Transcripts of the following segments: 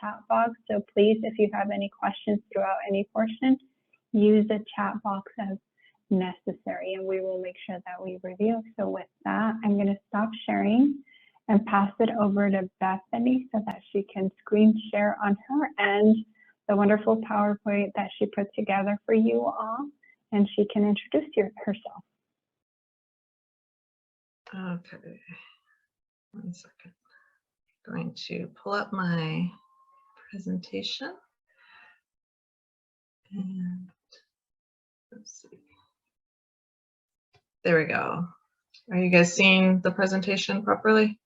chat box. So please, if you have any questions throughout any portion, use the chat box as necessary, and we will make sure that we review. So with that, I'm going to stop sharing and pass it over to Bethany so that she can screen share on her end the wonderful PowerPoint that she put together for you all, and she can introduce herself. Okay, 1 second. I'm going to pull up my presentation. And let's see. There we go. Are you guys seeing the presentation properly?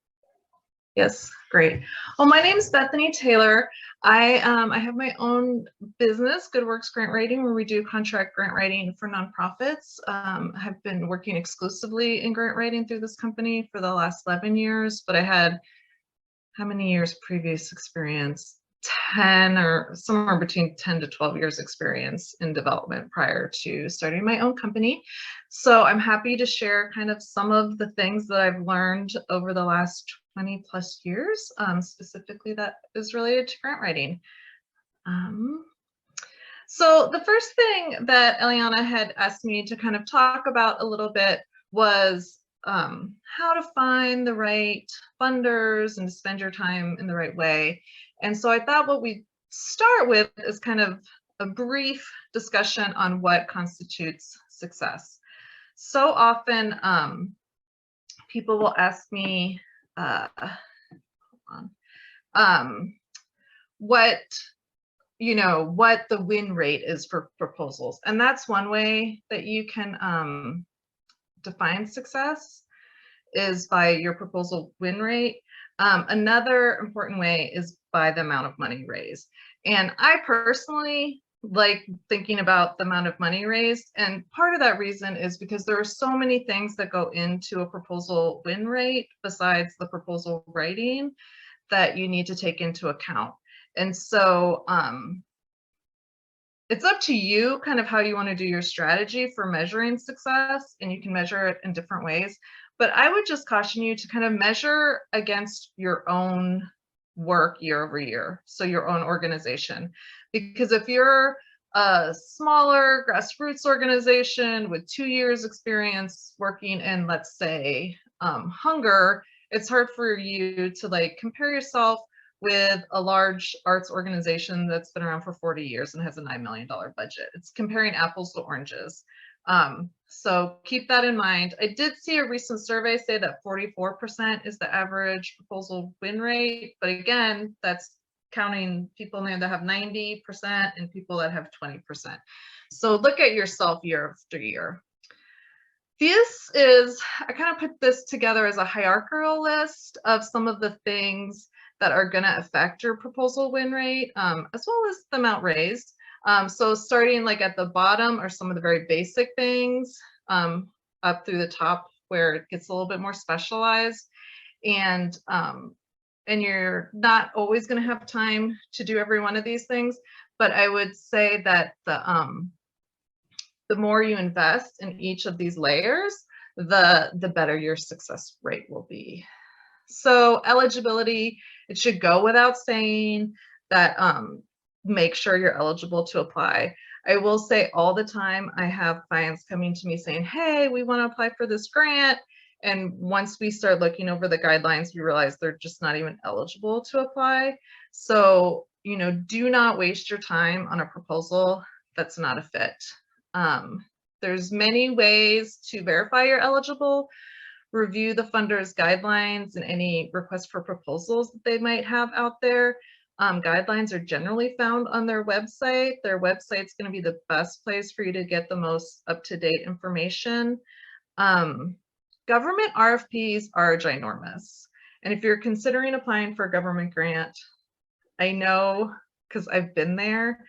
Yes, great. Well, my name is Bethany Taylor. I have my own business, Good Works Grant Writing, where we do contract grant writing for nonprofits. I've been working exclusively in grant writing through this company for the last 11 years, but I had how many years previous experience? 10 or somewhere between 10 to 12 years experience in development prior to starting my own company. So I'm happy to share kind of some of the things that I've learned over the last 20 plus years, specifically that is related to grant writing. So the first thing that Eliana had asked me to kind of talk about a little bit was how to find the right funders and to spend your time in the right way. And so I thought what we'd start with is kind of a brief discussion on what constitutes success. So often people will ask me, what the win rate is for proposals. And that's one way that you can define success, is by your proposal win rate. Another important way is by the amount of money raised. And I personally like thinking about the amount of money raised. And part of that reason is because there are so many things that go into a proposal win rate besides the proposal writing that you need to take into account. And so it's up to you kind of how you want to do your strategy for measuring success, and you can measure it in different ways. But I would just caution you to kind of measure against your own work year over year, so your own organization. Because if you're a smaller grassroots organization with 2 years experience working in, let's say, hunger, it's hard for you to like compare yourself with a large arts organization that's been around for 40 years and has a $9 million budget. It's comparing apples to oranges. So keep that in mind. I did see a recent survey say that 44% is the average proposal win rate, but again, that's counting people that have 90% and people that have 20%. So look at yourself year after year. This is, I kind of put this together as a hierarchical list of some of the things that are going to affect your proposal win rate, as well as the amount raised. So starting like at the bottom are some of the very basic things, up through the top where it gets a little bit more specialized. And you're not always going to have time to do every one of these things, but I would say that the more you invest in each of these layers, the better your success rate will be. So eligibility, it should go without saying that make sure you're eligible to apply. I will say all the time, I have clients coming to me saying, hey, we want to apply for this grant. And once we start looking over the guidelines, we realize they're just not even eligible to apply. So, do not waste your time on a proposal that's not a fit. There's many ways to verify you're eligible. Review the funder's guidelines and any requests for proposals that they might have out there. Guidelines are generally found on their website. Their website's going to be the best place for you to get the most up-to-date information. Government RFPs are ginormous. And if you're considering applying for a government grant, I know, because I've been there,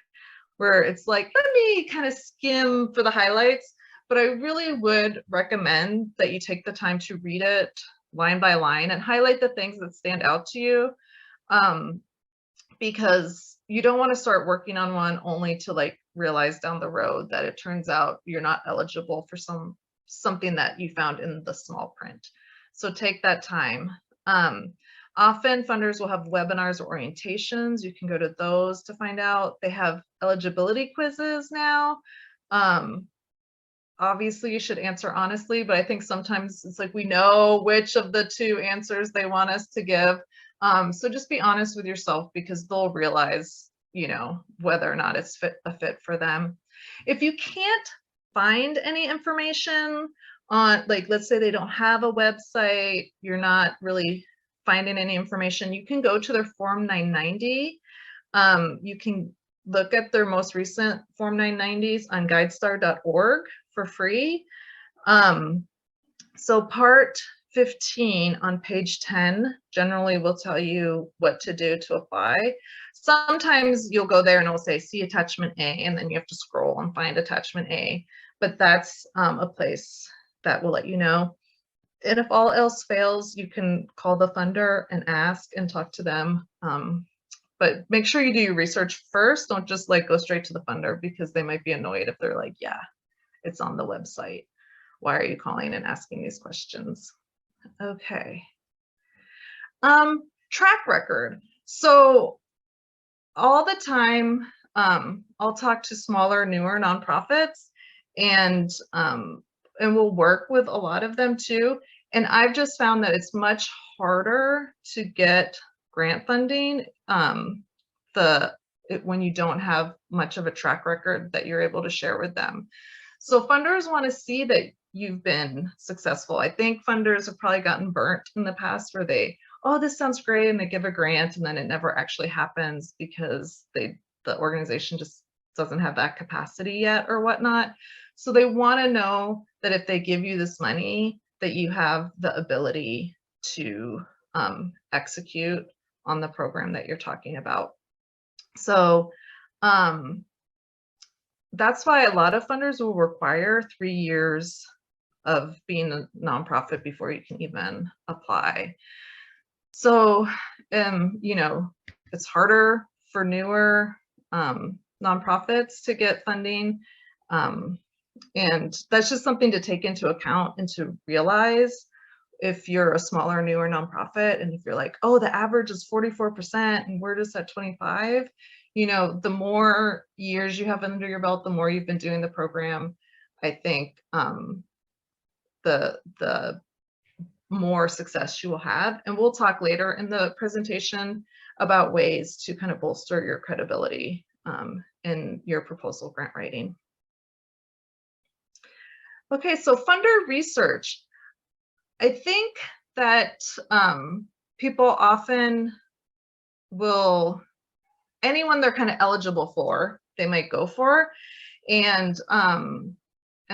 where it's like, let me kind of skim for the highlights, but I really would recommend that you take the time to read it line by line and highlight the things that stand out to you, because you don't want to start working on one only to like realize down the road that it turns out you're not eligible for something that you found in the small print. So take that time. Often funders will have webinars or orientations. You can go to those to find out. They have eligibility quizzes now. Obviously you should answer honestly, but I think sometimes it's like we know which of the two answers they want us to give. So just be honest with yourself, because they'll realize, you know, whether or not it's a fit for them. If you can't find any information on, like, let's say they don't have a website, you're not really finding any information, you can go to their Form 990. You can look at their most recent Form 990s on guidestar.org for free. So part 15 on page 10 generally will tell you what to do to apply. Sometimes you'll go there and it'll say see attachment A, and then you have to scroll and find attachment A, but that's a place that will let you know. And if all else fails, you can call the funder and ask and talk to them. But make sure you do your research first. Don't just like go straight to the funder, because they might be annoyed if they're like, yeah, it's on the website. Why are you calling and asking these questions? Okay. Track record. So all the time, I'll talk to smaller, newer nonprofits, and we'll work with a lot of them too. And I've just found that it's much harder to get grant funding when you don't have much of a track record that you're able to share with them. So funders want to see that you've been successful. I think funders have probably gotten burnt in the past where they, oh, this sounds great, and they give a grant and then it never actually happens because the organization just doesn't have that capacity yet or whatnot. So they want to know that if they give you this money, that you have the ability to execute on the program that you're talking about. So that's why a lot of funders will require 3 years of being a nonprofit before you can even apply. So, you know, it's harder for newer nonprofits to get funding. And that's just something to take into account and to realize if you're a smaller, newer nonprofit, and if you're like, oh, the average is 44% and we're just at 25, you know, the more years you have under your belt, the more you've been doing the program, I think the more success you will have. And we'll talk later in the presentation about ways to kind of bolster your credibility in your proposal grant writing. Okay, so funder research. I think that people often will, anyone they're kind of eligible for, they might go for. And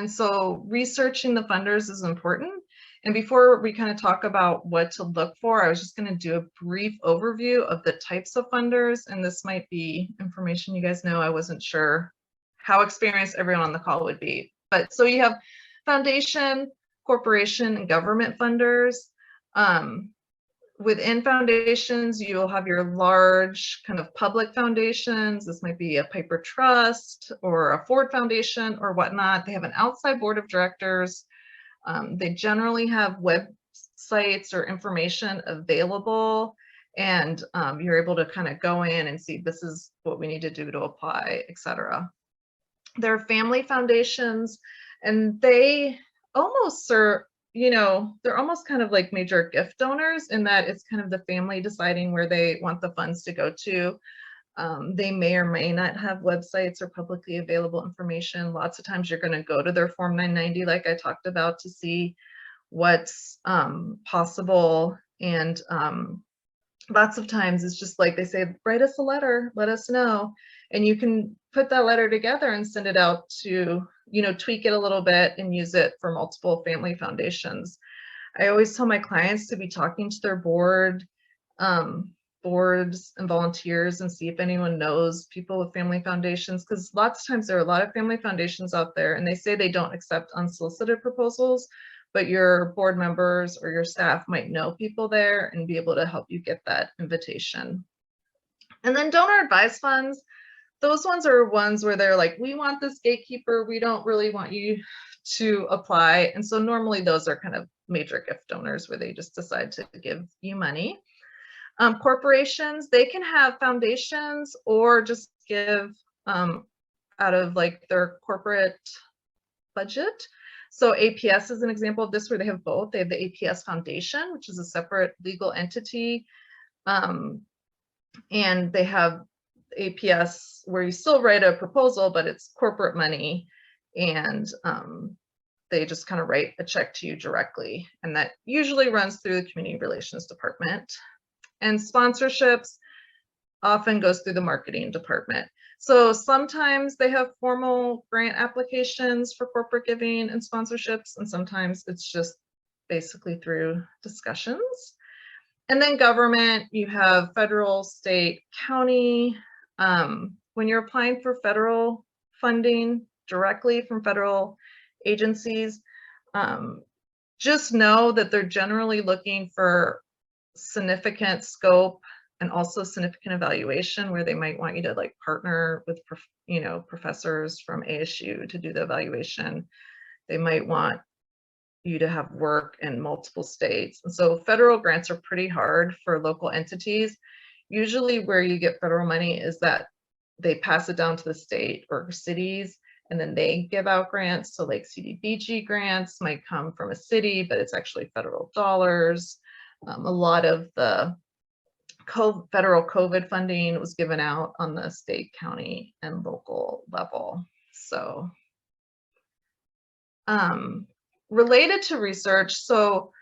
so researching the funders is important. And before we kind of talk about what to look for, I was just going to do a brief overview of the types of funders. And this might be information you guys know. I wasn't sure how experienced everyone on the call would be. But so you have foundation, corporation, and government funders. Within foundations, you'll have your large kind of public foundations. This might be a Piper Trust or a Ford Foundation or whatnot. They have an outside board of directors. They generally have websites or information available, and you're able to kind of go in and see this is what we need to do to apply, etc. There are family foundations, and they almost serve, you know, they're almost kind of like major gift donors in that it's kind of the family deciding where they want the funds to go to. They may or may not have websites or publicly available information. Lots of times you're going to go to their Form 990, like I talked about, to see what's possible. And lots of times it's just like they say, write us a letter, let us know. And you can put that letter together and send it out to, you know, tweak it a little bit and use it for multiple family foundations. I always tell my clients to be talking to their boards and volunteers and see if anyone knows people with family foundations, because lots of times there are a lot of family foundations out there and they say they don't accept unsolicited proposals, but your board members or your staff might know people there and be able to help you get that invitation. And then donor advised funds, those ones are ones where they're like, we want this gatekeeper, we don't really want you to apply. And so normally those are kind of major gift donors where they just decide to give you money. Corporations, they can have foundations or just give out of like their corporate budget. So APS is an example of this where they have both. They have the APS Foundation, which is a separate legal entity. And they have APS where you still write a proposal, but it's corporate money. And they just kind of write a check to you directly. And that usually runs through the community relations department. And sponsorships often goes through the marketing department. So sometimes they have formal grant applications for corporate giving and sponsorships, and sometimes it's just basically through discussions. And then government, you have federal, state, county. When you're applying for federal funding directly from federal agencies, just know that they're generally looking for significant scope and also significant evaluation, where they might want you to like partner with, professors from ASU to do the evaluation. They might want you to have work in multiple states. And so federal grants are pretty hard for local entities. Usually where you get federal money is that they pass it down to the state or cities, and then they give out grants. So like CDBG grants might come from a city, but it's actually federal dollars. A lot of the federal COVID funding was given out on the state, county, and local level. So related to research, so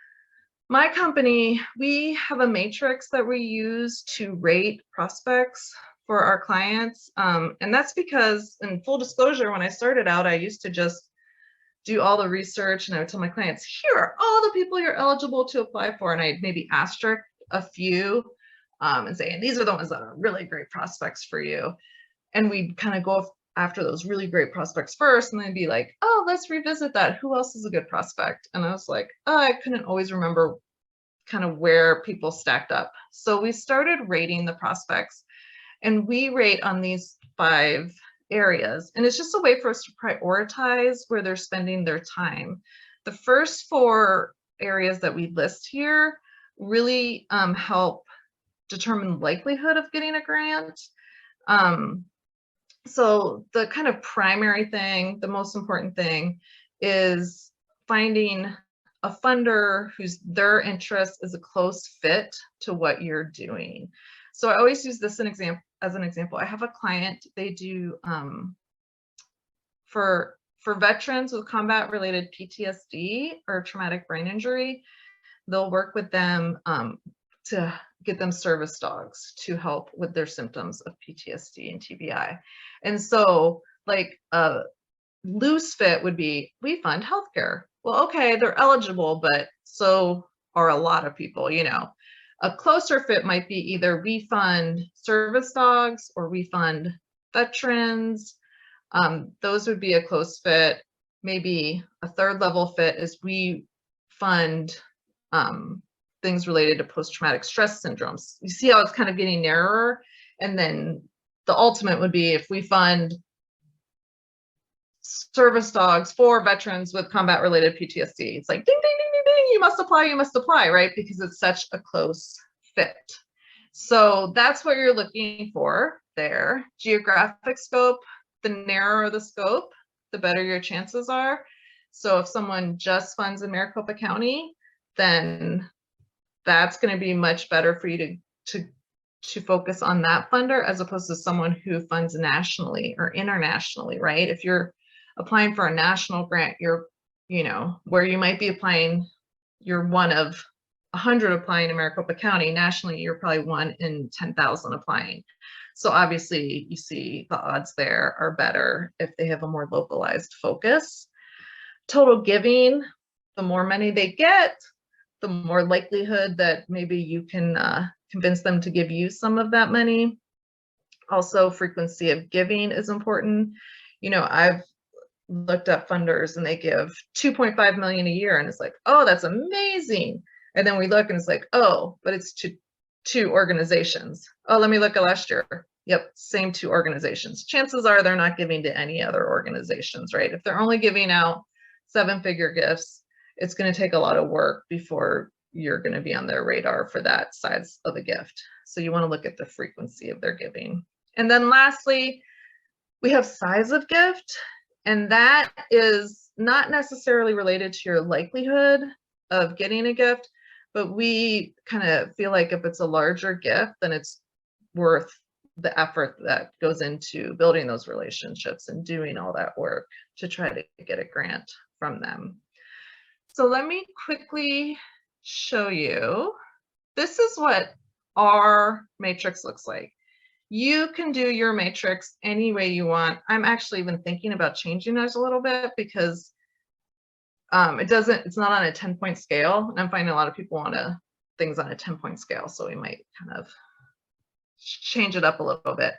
my company, we have a matrix that we use to rate prospects for our clients. And that's because, in full disclosure, when I started out, I used to just do all the research and I would tell my clients, here are all the people you're eligible to apply for. And I'd maybe asterisk a few and say, and these are the ones that are really great prospects for you. And we'd kind of go after those really great prospects first, and then be like, oh, let's revisit that. Who else is a good prospect? And I was like, oh, I couldn't always remember kind of where people stacked up. So we started rating the prospects, and we rate on these 5 areas. And it's just a way for us to prioritize where they're spending their time. The first 4 areas that we list here really help determine the likelihood of getting a grant. So the kind of primary thing, the most important thing, is finding a funder whose their interest is a close fit to what you're doing. So I always use this as an example. I have a client, they do for veterans with combat-related PTSD or traumatic brain injury, they'll work with them to get them service dogs to help with their symptoms of PTSD and TBI. And so like a loose fit would be, we fund healthcare. Well, okay, they're eligible, but so are a lot of people, A closer fit might be either we fund service dogs or we fund veterans. Those would be a close fit. Maybe a 3rd level fit is we fund things related to post-traumatic stress syndromes. You see how it's kind of getting narrower? And then the ultimate would be if we fund service dogs for veterans with combat-related PTSD. It's like, ding, ding, ding, ding, ding, you must apply, right? Because it's such a close fit. So that's what you're looking for there. Geographic scope, the narrower the scope, the better your chances are. So if someone just funds in Maricopa County, then that's going to be much better for you to focus on that funder as opposed to someone who funds nationally or internationally, right? If you're applying for a national grant, you're, where you might be applying, you're one of 100 applying in Maricopa County. Nationally, you're probably 1 in 10,000 applying. So obviously you see the odds there are better if they have a more localized focus. Total giving, the more money they get, the more likelihood that maybe you can convince them to give you some of that money. Also, frequency of giving is important. I've looked up funders and they give 2.5 million a year, and it's like, oh, that's amazing. And then we look and it's like, oh, but it's to 2 organizations. Oh, let me look at last year. Yep, same 2 organizations. Chances are they're not giving to any other organizations, right? If they're only giving out 7-figure gifts, it's going to take a lot of work before you're going to be on their radar for that size of a gift. So you want to look at the frequency of their giving. And then lastly, we have size of gift, and that is not necessarily related to your likelihood of getting a gift, but we kind of feel like if it's a larger gift, then it's worth the effort that goes into building those relationships and doing all that work to try to get a grant from them. So let me quickly show you. This is what our matrix looks like. You can do your matrix any way you want. I'm actually even thinking about changing those a little bit because it's not on a 10-point scale. And I'm finding a lot of people want things on a 10-point scale. So we might kind of change it up a little bit.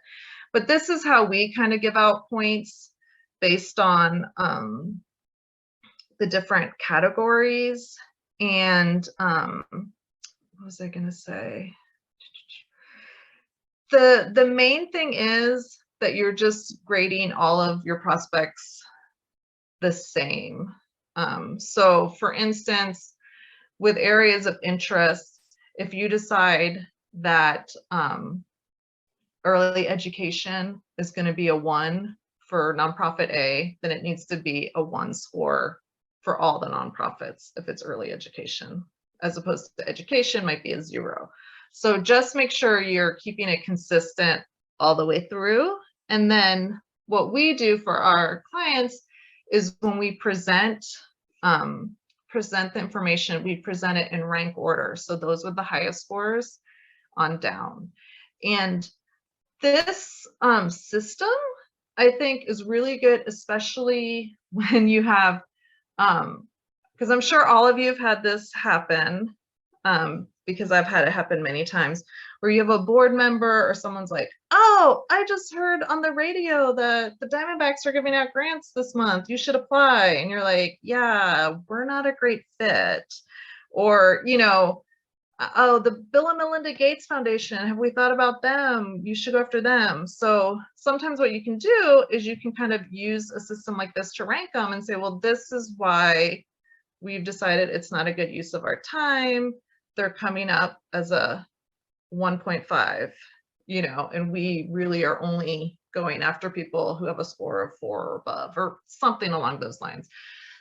But this is how we kind of give out points based on the different categories. And what was I going to say? The main thing is that you're just grading all of your prospects the same. So for instance, with areas of interest, if you decide that early education is going to be a 1 for nonprofit A, then it needs to be a 1 score for all the nonprofits if it's early education, as opposed to education might be a 0. So just make sure you're keeping it consistent all the way through. And then what we do for our clients is when we present the information, we present it in rank order. So those with the highest scores on down. And this system, I think, is really good, especially when you have, because I'm sure all of you have had this happen, because I've had it happen many times, where you have a board member or someone's like, oh, I just heard on the radio that the Diamondbacks are giving out grants this month. You should apply. And you're like, yeah, we're not a great fit. Or, you know, oh, the Bill and Melinda Gates Foundation, have we thought about them? You should go after them. So sometimes what you can do is you can kind of use a system like this to rank them and say, well, this is why we've decided it's not a good use of our time. They're coming up as a 1.5, you know, and we really are only going after people who have a score of 4 or above or something along those lines.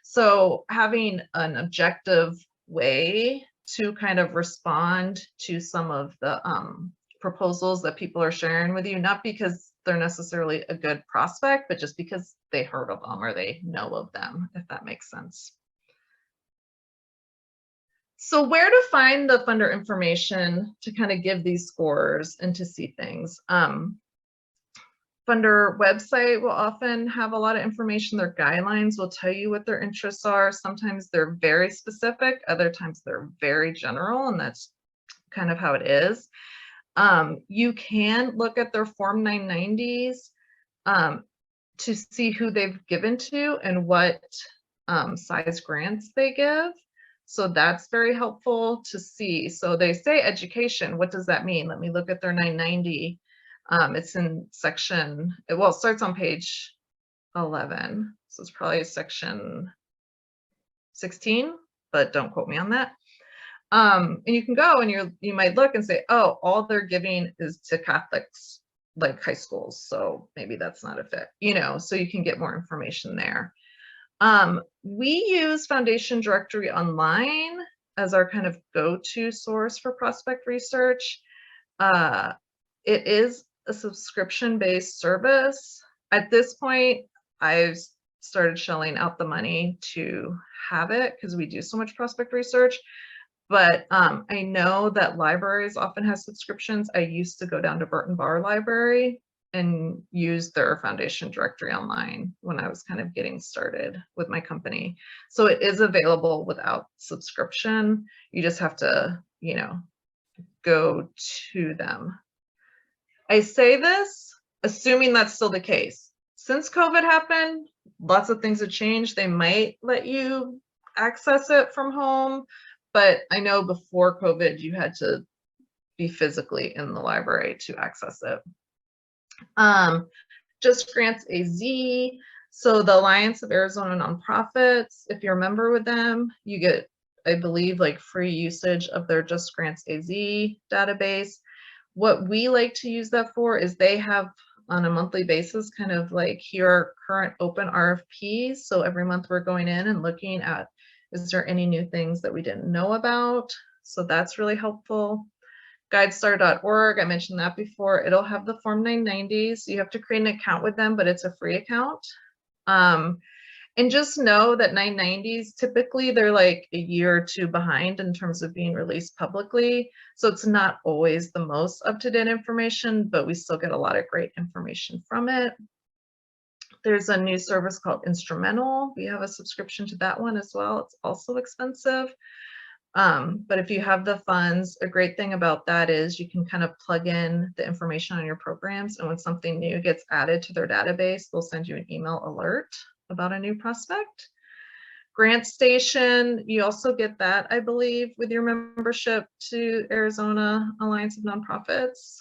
So having an objective way to kind of respond to some of the proposals that people are sharing with you, not because they're necessarily a good prospect, but just because they heard of them or they know of them, if that makes sense. So where to find the funder information to kind of give these scores and to see things? Funder website will often have a lot of information. Their guidelines will tell you what their interests are. Sometimes they're very specific, other times they're very general, and that's kind of how it is. You can look at their Form 990s to see who they've given to and what size grants they give. So that's very helpful to see. So they say education, what does that mean? Let me look at their 990. It's in section, well, it starts on page 11. So it's probably section 16, but don't quote me on that. And you can go and you might look and say, oh, all they're giving is to Catholics, like high schools. So maybe that's not a fit, you know, so you can get more information there. We use Foundation Directory Online as our kind of go-to source for prospect research. It is a subscription-based service. At this point, I've started shelling out the money to have it because we do so much prospect research. But I know that libraries often have subscriptions. I used to go down to Burton Barr Library and use their Foundation Directory Online when I was kind of getting started with my company. So it is available without subscription. You just have to, you know, go to them. I say this assuming that's still the case. Since COVID happened, lots of things have changed. They might let you access it from home, but I know before COVID, you had to be physically in the library to access it. Just Grants AZ. So the Alliance of Arizona Nonprofits, if you're a member with them, you get I believe, like free usage of their Just Grants AZ database. What we like to use that for is they have on a monthly basis kind of like here are current open RFPs. So every month we're going in and looking at, is there any new things that we didn't know about? So that's really helpful. Guidestar.org, I mentioned that before. It'll have the Form 990s. You have to create an account with them, but it's a free account. And just know that 990s, typically they're like a year or two behind in terms of being released publicly. So it's not always the most up-to-date information, but we still get a lot of great information from it. There's a new service called Instrumental. We have a subscription to that one as well. It's also expensive. But if you have the funds, a great thing about that is you can kind of plug in the information on your programs, and when something new gets added to their database, they'll send you an email alert about a new prospect. GrantStation, you also get that, I believe, with your membership to Arizona Alliance of Nonprofits.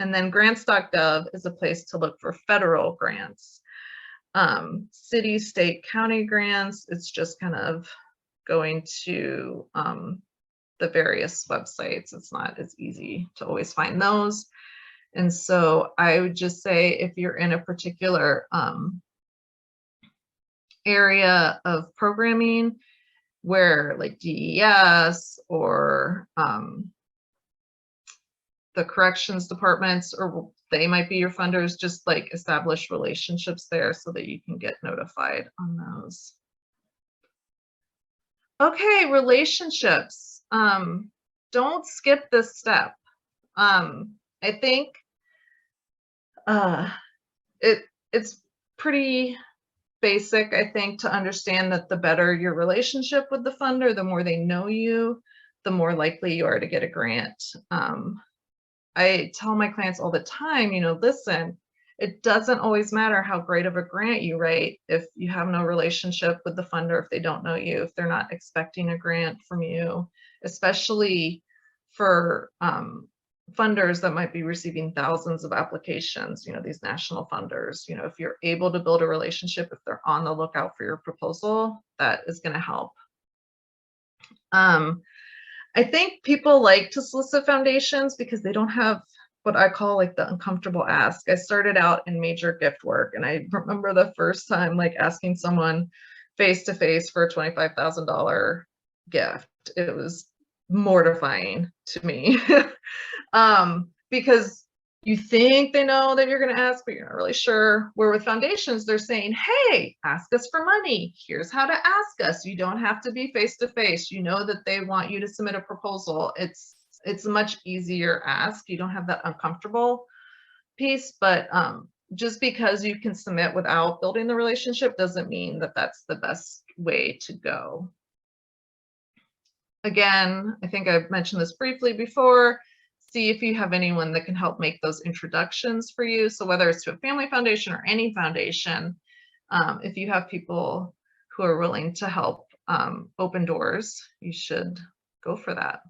And then grants.gov is a place to look for federal grants. City, state, county grants, it's just kind of going to the various websites. It's not as easy to always find those. And so I would just say if you're in a particular area of programming where like DES or the corrections departments, or they might be your funders, just like establish relationships there so that you can get notified on those. Okay, relationships. Don't skip this step. I think it's pretty basic, I think, to understand that the better your relationship with the funder, the more they know you, the more likely you are to get a grant. I tell my clients all the time, you know, listen, it doesn't always matter how great of a grant you write if you have no relationship with the funder, if they don't know you, if they're not expecting a grant from you, especially for funders that might be receiving thousands of applications, you know, these national funders. You know, if you're able to build a relationship, if they're on the lookout for your proposal, that is going to help. I think people like to solicit foundations because they don't have what I call like the uncomfortable ask. I started out in major gift work, and I remember the first time like asking someone face to face for a $25,000 gift. It was mortifying to me. Because you think they know that you're going to ask, but you're not really sure. Where with foundations, they're saying, hey, ask us for money. Here's how to ask us. You don't have to be face to face. You know that they want you to submit a proposal. It's a much easier ask. You don't have that uncomfortable piece, but just because you can submit without building the relationship doesn't mean that that's the best way to go. Again, I think I've mentioned this briefly before. See if you have anyone that can help make those introductions for you. So whether it's to a family foundation or any foundation, if you have people who are willing to help open doors, you should go for that.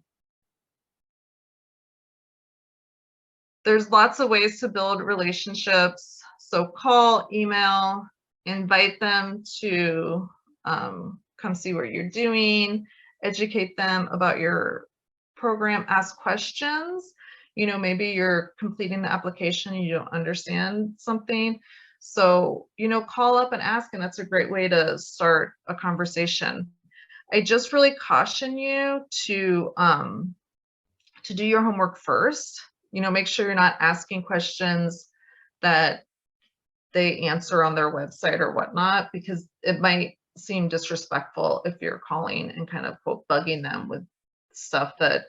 There's lots of ways to build relationships. So call, email, invite them to come see what you're doing, educate them about your program, ask questions. You know, maybe you're completing the application and you don't understand something. So, you know, call up and ask, and that's a great way to start a conversation. I just really caution you to do your homework first. You know, make sure you're not asking questions that they answer on their website or whatnot, because it might seem disrespectful if you're calling and kind of quote bugging them with stuff that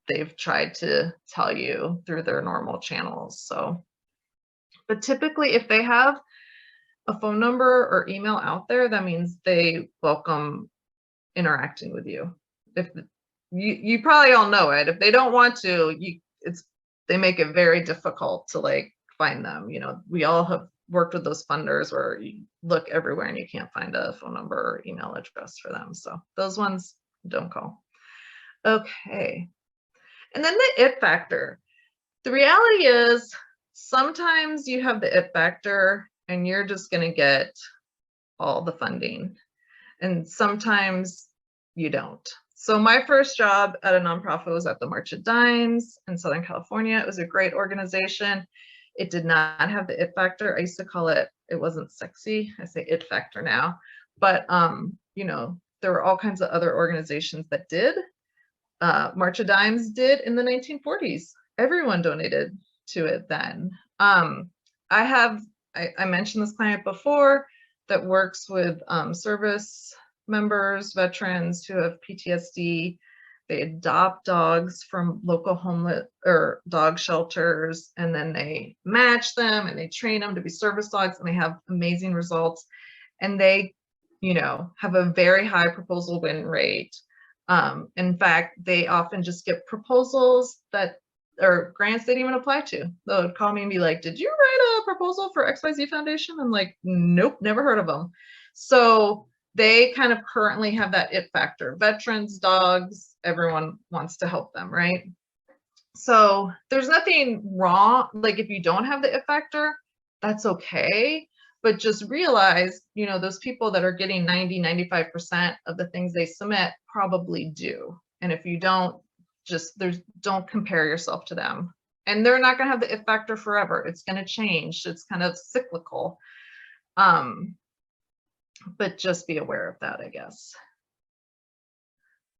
they've tried to tell you through their normal channels. So, but typically if they have a phone number or email out there, that means they welcome interacting with you. If you probably all know it. If they don't want to, they make it very difficult to like find them. You know, we all have worked with those funders where you look everywhere and you can't find a phone number or email address for them. So those ones, don't call. Okay. And then the it factor. The reality is sometimes you have the it factor and you're just going to get all the funding. And sometimes you don't. So my first job at a nonprofit was at the March of Dimes in Southern California. It was a great organization. It did not have the it factor. I used to call it, it wasn't sexy. I say it factor now. But, you know, there were all kinds of other organizations that did. March of Dimes did in the 1940s. Everyone donated to it then. I mentioned this client before that works with service members, veterans who have PTSD. They adopt dogs from local homeless or dog shelters, and then they match them and they train them to be service dogs, and they have amazing results. And they, you know, have a very high proposal win rate. In fact, they often just get proposals that or grants they didn't even apply to. They would call me and be like, "Did you write a proposal for XYZ Foundation?" I'm like, "Nope, never heard of them." So they kind of currently have that it factor. Veterans, dogs, everyone wants to help them, right? So there's nothing wrong. Like if you don't have the it factor, that's okay. But just realize, you know, those people that are getting 90, 95% of the things they submit probably do. And if you don't, don't compare yourself to them. And they're not going to have the it factor forever. It's going to change. It's kind of cyclical. But just be aware of that, I guess.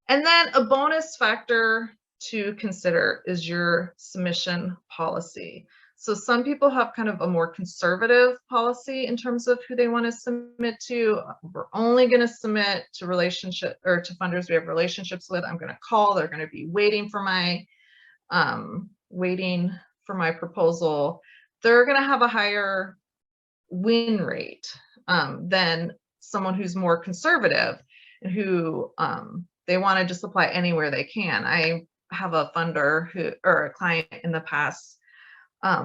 And then a bonus factor to consider is your submission policy. So some people have kind of a more conservative policy in terms of who they want to submit to. We're only going to submit to relationship or to funders we have relationships with. I'm going to call. They're going to be waiting for my proposal. They're going to have a higher win rate than someone who's more conservative and who they want to just apply anywhere they can. I have a funder who, or a client in the past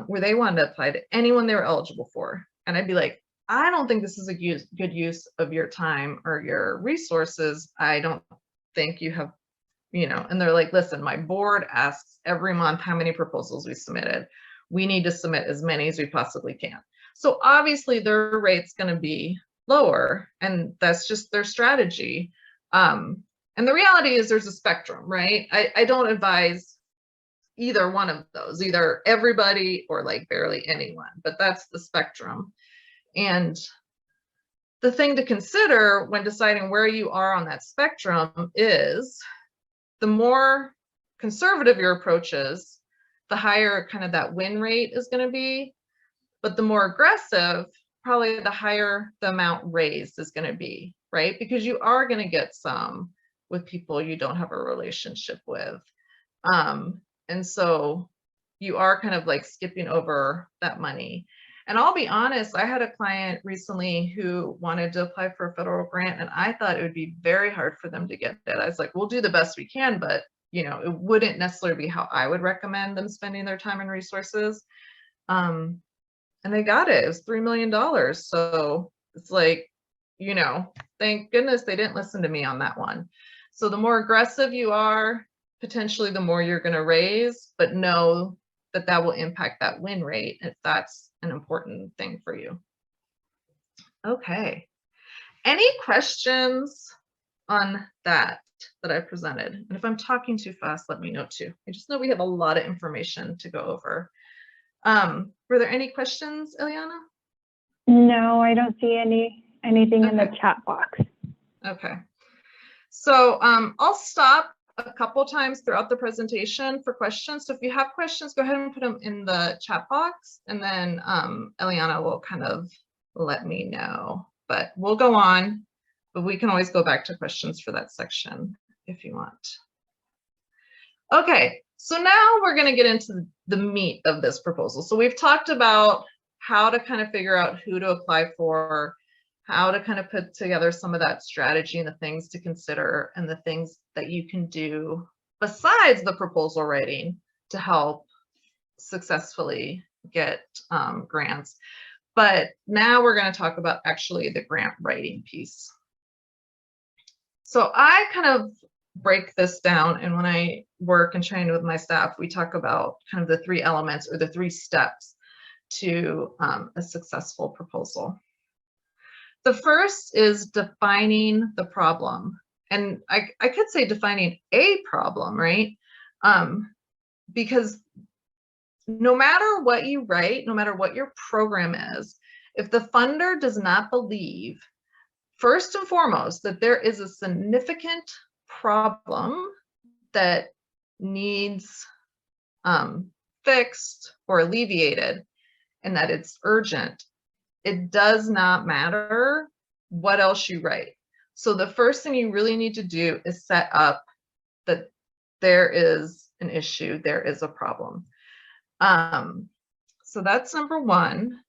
where they wanted to apply to anyone they were eligible for. And I'd be like, I don't think this is a good use of your time or your resources. I don't think you have, you know, and they're like, listen, my board asks every month how many proposals we submitted. We need to submit as many as we possibly can. So obviously their rate's going to be lower, and that's just their strategy. And the reality is there's a spectrum, right? I don't advise either one of those, either everybody or like barely anyone, but that's the spectrum. And the thing to consider when deciding where you are on that spectrum is the more conservative your approach is, the higher kind of that win rate is going to be. But the more aggressive, probably the higher the amount raised is going to be, right? Because you are going to get some with people you don't have a relationship with. And so you are kind of like skipping over that money. And I'll be honest, I had a client recently who wanted to apply for a federal grant, and I thought it would be very hard for them to get it. I was like, we'll do the best we can, but you know, it wouldn't necessarily be how I would recommend them spending their time and resources. And they got it. It was $3 million. So it's like, you know, thank goodness they didn't listen to me on that one. So the more aggressive you are, potentially the more you're going to raise, but know that that will impact that win rate if that's an important thing for you. Okay. Any questions on that I presented? And if I'm talking too fast, let me know too. I just know we have a lot of information to go over. Were there any questions, Eliana? No, I don't see anything in the chat box. Okay. So I'll stop a couple times throughout the presentation for questions. So if you have questions, go ahead and put them in the chat box, and then Eliana will kind of let me know. But we'll go on, but we can always go back to questions for that section if you want. Okay, so now we're going to get into the meat of this proposal. So we've talked about how to kind of figure out who to apply for, how to kind of put together some of that strategy and the things to consider and the things that you can do besides the proposal writing to help successfully get grants. But now we're going to talk about actually the grant writing piece. So I kind of break this down, and when I work and train with my staff, we talk about kind of the 3 elements or the 3 steps to a successful proposal. The first is defining the problem. and I could say defining a problem, right? Because no matter what you write, no matter what your program is, if the funder does not believe, first and foremost, that there is a significant problem that needs fixed or alleviated, and that it's urgent, it does not matter what else you write. So the first thing you really need to do is set up that there is an issue, there is a problem. So that's number one.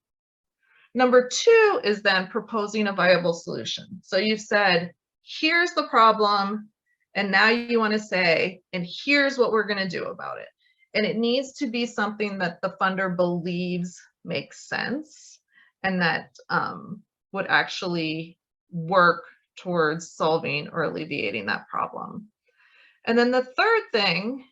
Number two is then proposing a viable solution. So you've said, here's the problem, and now you want to say, and here's what we're going to do about it. And it needs to be something that the funder believes makes sense and that would actually work towards solving or alleviating that problem. And then the third thing,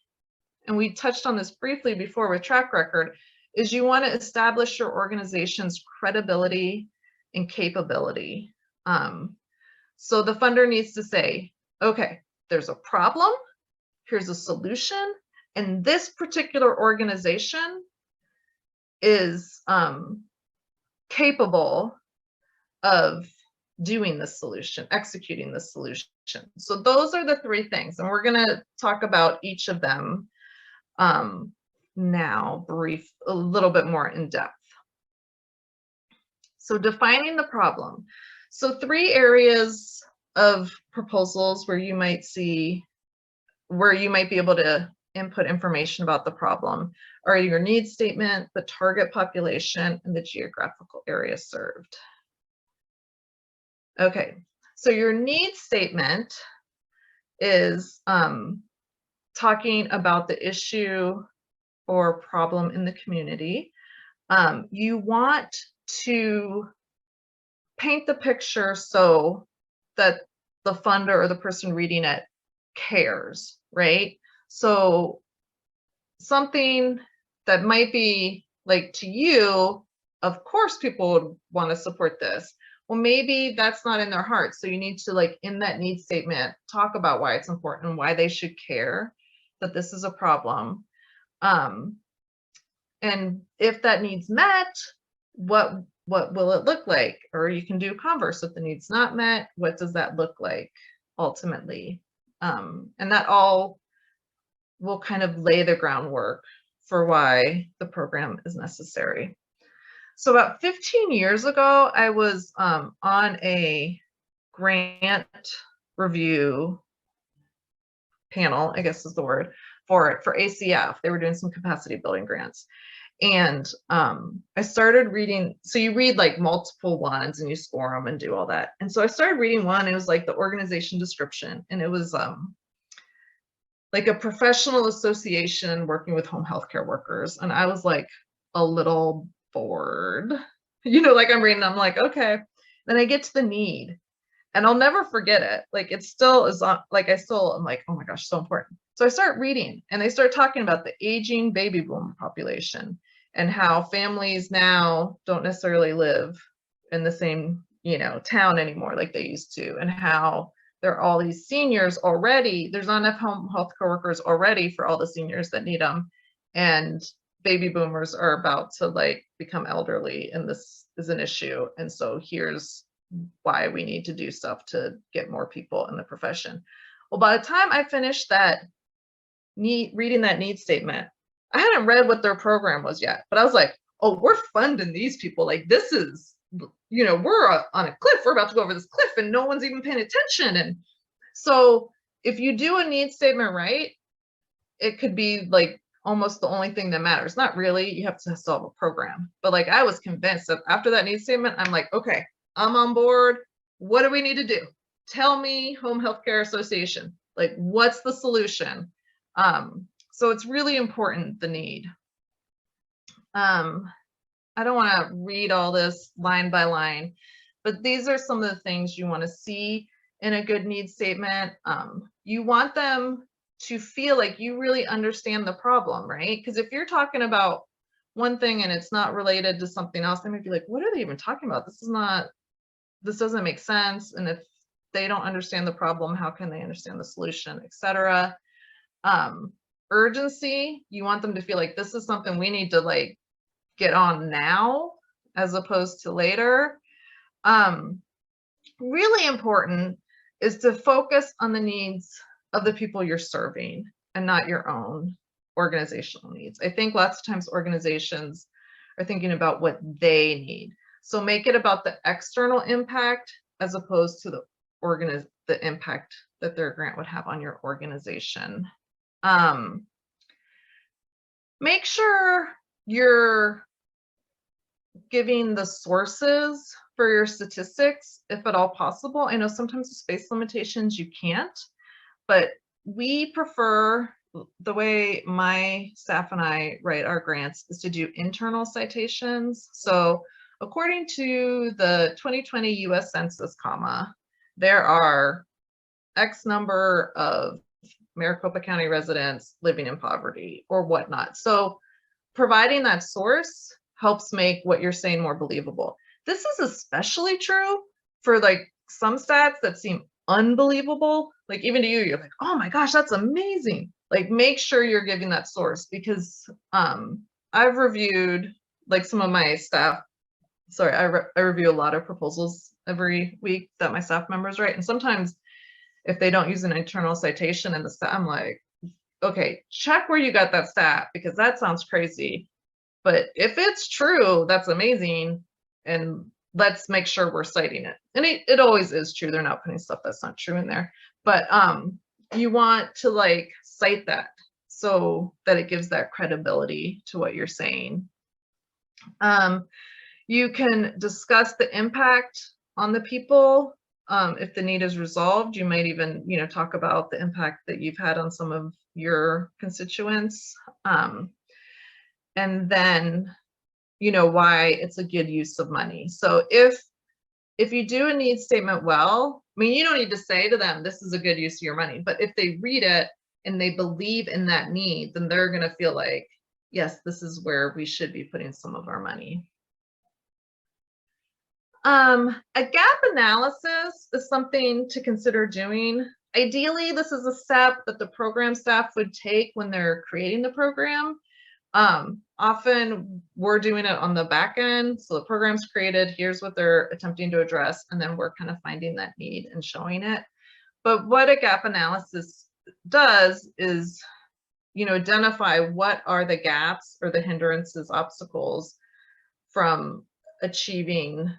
and we touched on this briefly before with track record, is you want to establish your organization's credibility and capability. So the funder needs to say, okay, there's a problem, here's a solution, and this particular organization is capable of doing the solution, executing the solution. So those are the three things, and we're going to talk about each of them now, a little bit more in depth. So defining the problem. So 3 areas of proposals where you might be able to input information about the problem are your needs statement, the target population, and the geographical area served. Okay, so your needs statement is talking about the issue or problem in the community. You want to paint the picture so that the funder or the person reading it cares, right? So something that might be like to you, of course people would want to support this. Well, maybe that's not in their heart. So you need to, like, in that needs statement, talk about why it's important and why they should care that this is a problem. And if that need's met, what will it look like? Or you can do converse. If the need's not met, what does that look like ultimately? And that all will kind of lay the groundwork for why the program is necessary. So about 15 years ago, I was on a grant review panel, I guess is the word, for ACF. They were doing some capacity building grants. And I started reading, so you read like multiple ones and you score them and do all that. And so I started reading one, it was like the organization description, and it was like a professional association working with home healthcare workers. And I was like a little bored, like I'm reading, I'm like, okay. Then I get to the need, and I'll never forget it. Like it still is on, like I'm like, oh my gosh, so important. So I start reading, and they start talking about the aging baby boomer population and how families now don't necessarily live in the same, town anymore like they used to, and how there are all these seniors already. There's not enough home health care workers already for all the seniors that need them. And baby boomers are about to like become elderly, and this is an issue. And so here's why we need to do stuff to get more people in the profession. Well, by the time I finished reading that need statement, I hadn't read what their program was yet, but I was like, oh, we're funding these people. Like this is, we're on a cliff. We're about to go over this cliff and no one's even paying attention. And so if you do a need statement right, it could be like almost the only thing that matters. Not really, you have to solve a program. But like I was convinced that after that need statement, I'm like, okay, I'm on board. What do we need to do? Tell me, Home Healthcare Association, like what's the solution? So it's really important, the need. I don't want to read all this line by line, but these are some of the things you want to see in a good need statement. You want them to feel like you really understand the problem, right? Because if you're talking about one thing and it's not related to something else, they might be like, what are they even talking about? This doesn't make sense. And if they don't understand the problem, how can they understand the solution, etc. Urgency, you want them to feel like this is something we need to like get on now as opposed to later. Really important is to focus on the needs of the people you're serving and not your own organizational needs. I think lots of times organizations are thinking about what they need. So make it about the external impact as opposed to the impact that their grant would have on your organization. Make sure you're giving the sources for your statistics, if at all possible. I know sometimes with space limitations you can't, but we prefer, the way my staff and I write our grants is to do internal citations. So according to the 2020 US Census, there are X number of Maricopa County residents living in poverty or whatnot. So providing that source helps make what you're saying more believable. This is especially true for like some stats that seem unbelievable. Like even to you, you're like, oh my gosh, that's amazing. Like make sure you're giving that source, because I've reviewed, like some of my staff, sorry, I review a lot of proposals every week that my staff members write. And sometimes if they don't use an internal citation in the stat, I'm like, okay, check where you got that stat, because that sounds crazy. But if it's true, that's amazing. And let's make sure we're citing it. And it always is true. They're not putting stuff that's not true in there. But you want to like cite that so that it gives that credibility to what you're saying. You can discuss the impact on the people. If the need is resolved, you might even, talk about the impact that you've had on some of your constituents. And then, why it's a good use of money. So if you do a need statement well, I mean, you don't need to say to them, this is a good use of your money, but if they read it and they believe in that need, then they're going to feel like, yes, this is where we should be putting some of our money. A gap analysis is something to consider doing. Ideally, this is a step that the program staff would take when they're creating the program. Often we're doing it on the back end. So the program's created, here's what they're attempting to address, and then we're kind of finding that need and showing it. But what a gap analysis does is, identify what are the gaps or the hindrances, obstacles from achieving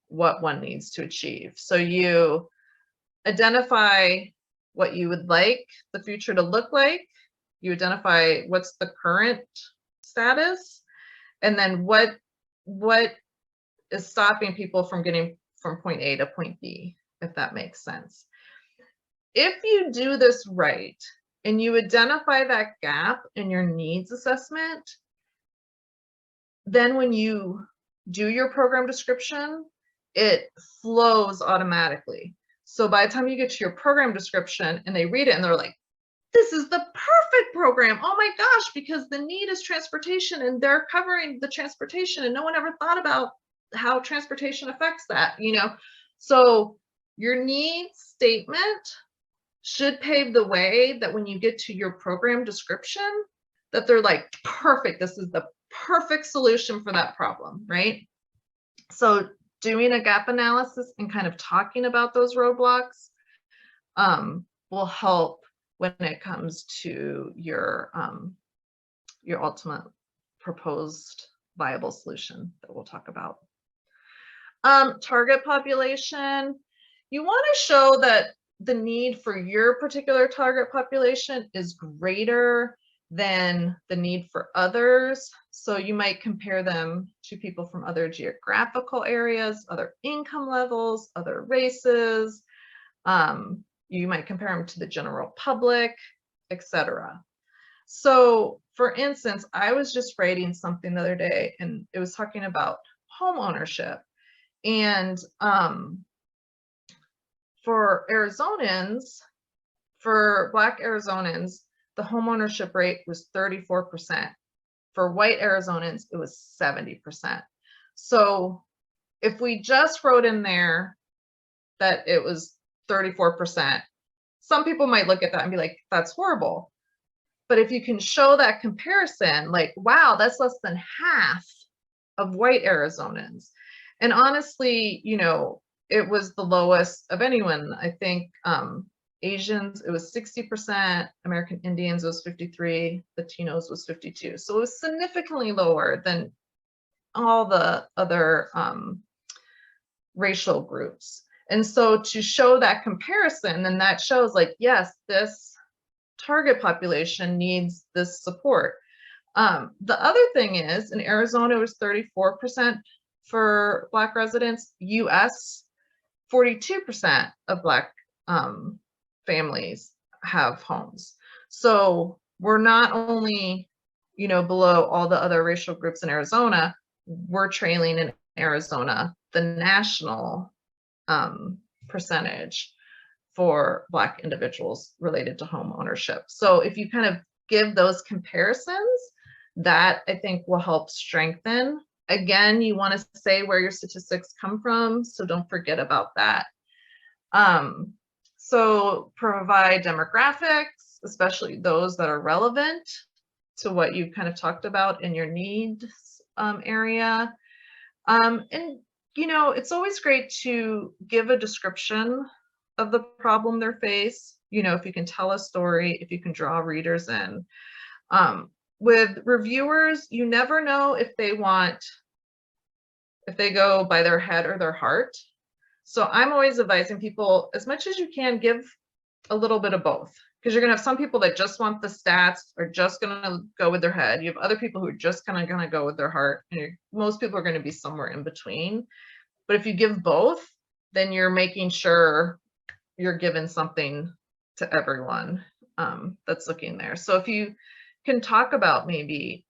what one needs to achieve. So you identify what you would like the future to look like. You identify what's the current status, and then what is stopping people from getting from point A to point B, if that makes sense. If you do this right and you identify that gap in your needs assessment, then when you do your program description, it flows automatically. So by the time you get to your program description and they read it and they're like, this is the perfect program. Oh my gosh, because the need is transportation and they're covering the transportation and no one ever thought about how transportation affects that, So your needs statement should pave the way that when you get to your program description, that they're like, perfect, this is the perfect solution for that problem, right? So doing a gap analysis and kind of talking about those roadblocks will help when it comes to your ultimate proposed viable solution that we'll talk about. Target population, you want to show that the need for your particular target population is greater than the need for others. So you might compare them to people from other geographical areas, other income levels, other races. You might compare them to the general public, etc. So for instance, I was just writing something the other day and it was talking about home ownership. And for Arizonans, for Black Arizonans, the home ownership rate was 34%. For white Arizonans, it was 70%. So if we just wrote in there that it was 34%. Some people might look at that and be like, that's horrible. But if you can show that comparison, like, wow, that's less than half of white Arizonans. And honestly, you know, it was the lowest of anyone. I think Asians, it was 60%, American Indians was 53, Latinos was 52. So it was significantly lower than all the other racial groups. And so to show that comparison, and that shows like, yes, this target population needs this support. The other thing is in Arizona, it was 34% for Black residents, US, 42% of Black families have homes. So we're not only, you know, below all the other racial groups in Arizona, we're trailing in Arizona the national percentage for Black individuals related to home ownership. So if you kind of give those comparisons, that I think will help strengthen. Again, you want to say where your statistics come from, so don't forget about that. So provide demographics, especially those that are relevant to what you kind of talked about in your needs area. And, you know, it's always great to give a description of the problem they face. You know, if you can tell a story, if you can draw readers in. With reviewers, you never know if they go by their head or their heart. So I'm always advising people, as much as you can, give a little bit of both, because you're going to have some people that just want the stats, are just going to go with their head. You have other people who are just kind of going to go with their heart. And most people are going to be somewhere in between. But if you give both, then you're making sure you're giving something to everyone that's looking there. So if you can talk about maybe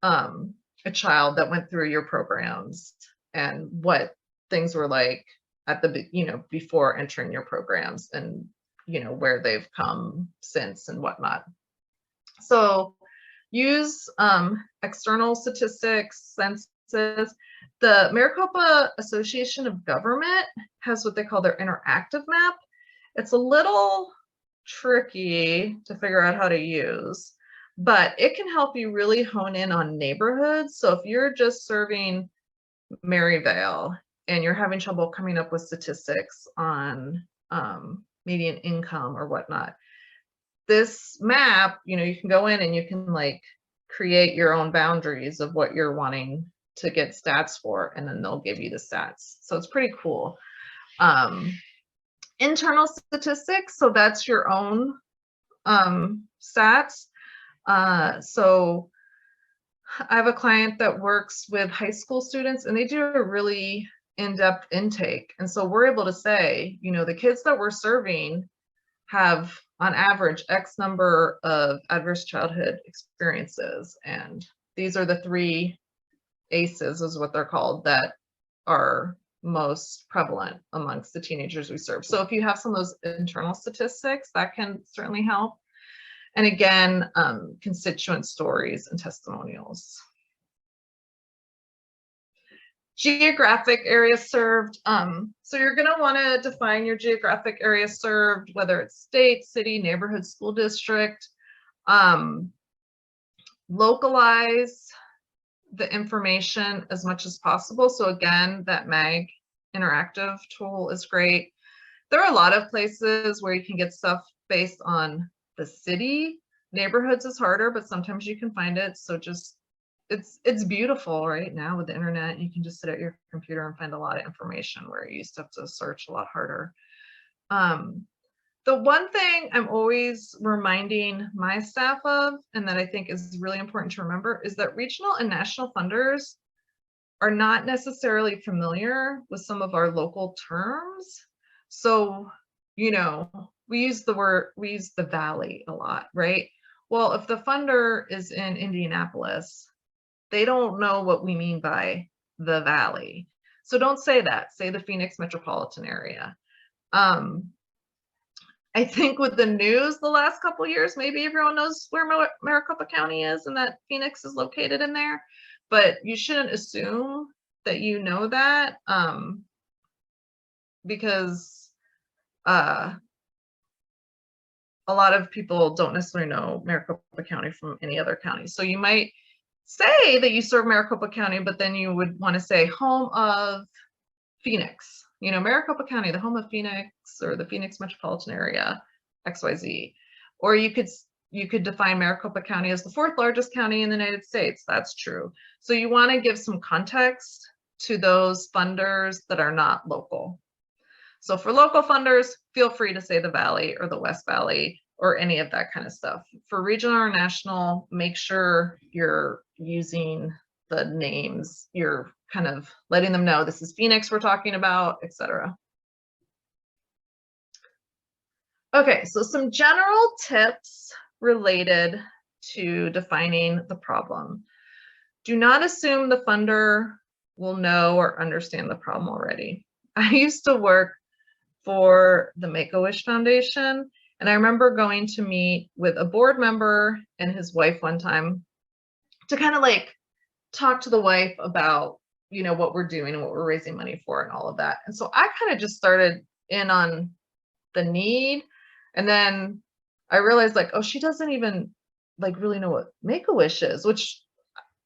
a child that went through your programs and what things were like at the, you know, before entering your programs, and, you know, where they've come since and whatnot. So use external statistics, census. The Maricopa Association of Government has what they call their interactive map. It's a little tricky to figure out how to use, but it can help you really hone in on neighborhoods. So if you're just serving Maryvale and you're having trouble coming up with statistics on median income or whatnot, this map, you know, you can go in and you can like create your own boundaries of what you're wanting to get stats for, and then they'll give you the stats. So it's pretty cool. Internal statistics, so that's your own stats. So I have a client that works with high school students, and they do a really in-depth intake. And so we're able to say, you know, the kids that we're serving have on average X number of adverse childhood experiences. And these are the 3 ACEs is what they're called, that are most prevalent amongst the teenagers we serve. So if you have some of those internal statistics, that can certainly help. And again, constituent stories and testimonials. Geographic area served. So you're going to want to define your geographic area served, whether it's state, city, neighborhood, school district. Localize the information as much as possible. So again, that MAG interactive tool is great. There are a lot of places where you can get stuff based on the city. Neighborhoods is harder, but sometimes you can find it. So just, it's beautiful right now with the internet. You can just sit at your computer and find a lot of information where you used to have to search a lot harder. The one thing I'm always reminding my staff of, and that I think is really important to remember, is that regional and national funders are not necessarily familiar with some of our local terms. So, you know, we use the valley a lot, right? Well, if the funder is in Indianapolis, they don't know what we mean by the valley. So don't say that, say the Phoenix metropolitan area. I think with the news the last couple of years, maybe everyone knows where Maricopa County is and that Phoenix is located in there, but you shouldn't assume that you know that, because a lot of people don't necessarily know Maricopa County from any other county. So you might say that you serve Maricopa County, but then you would want to say home of Phoenix, you know, Maricopa County, the home of Phoenix, or the Phoenix metropolitan area, XYZ. Or you could define Maricopa County as the 4th largest county in the United States. That's true. So you want to give some context to those funders that are not local. So for local funders, feel free to say the Valley or the West Valley or any of that kind of stuff. For regional or national, make sure you're using the names. You're kind of letting them know this is Phoenix we're talking about, etc. Okay, so some general tips related to defining the problem. Do not assume the funder will know or understand the problem already. I used to work for the Make-A-Wish Foundation, and I remember going to meet with a board member and his wife one time to kind of like talk to the wife about, you know, what we're doing and what we're raising money for and all of that. And so I kind of just started in on the need, and then I realized like, oh, she doesn't even like really know what Make-A-Wish is, which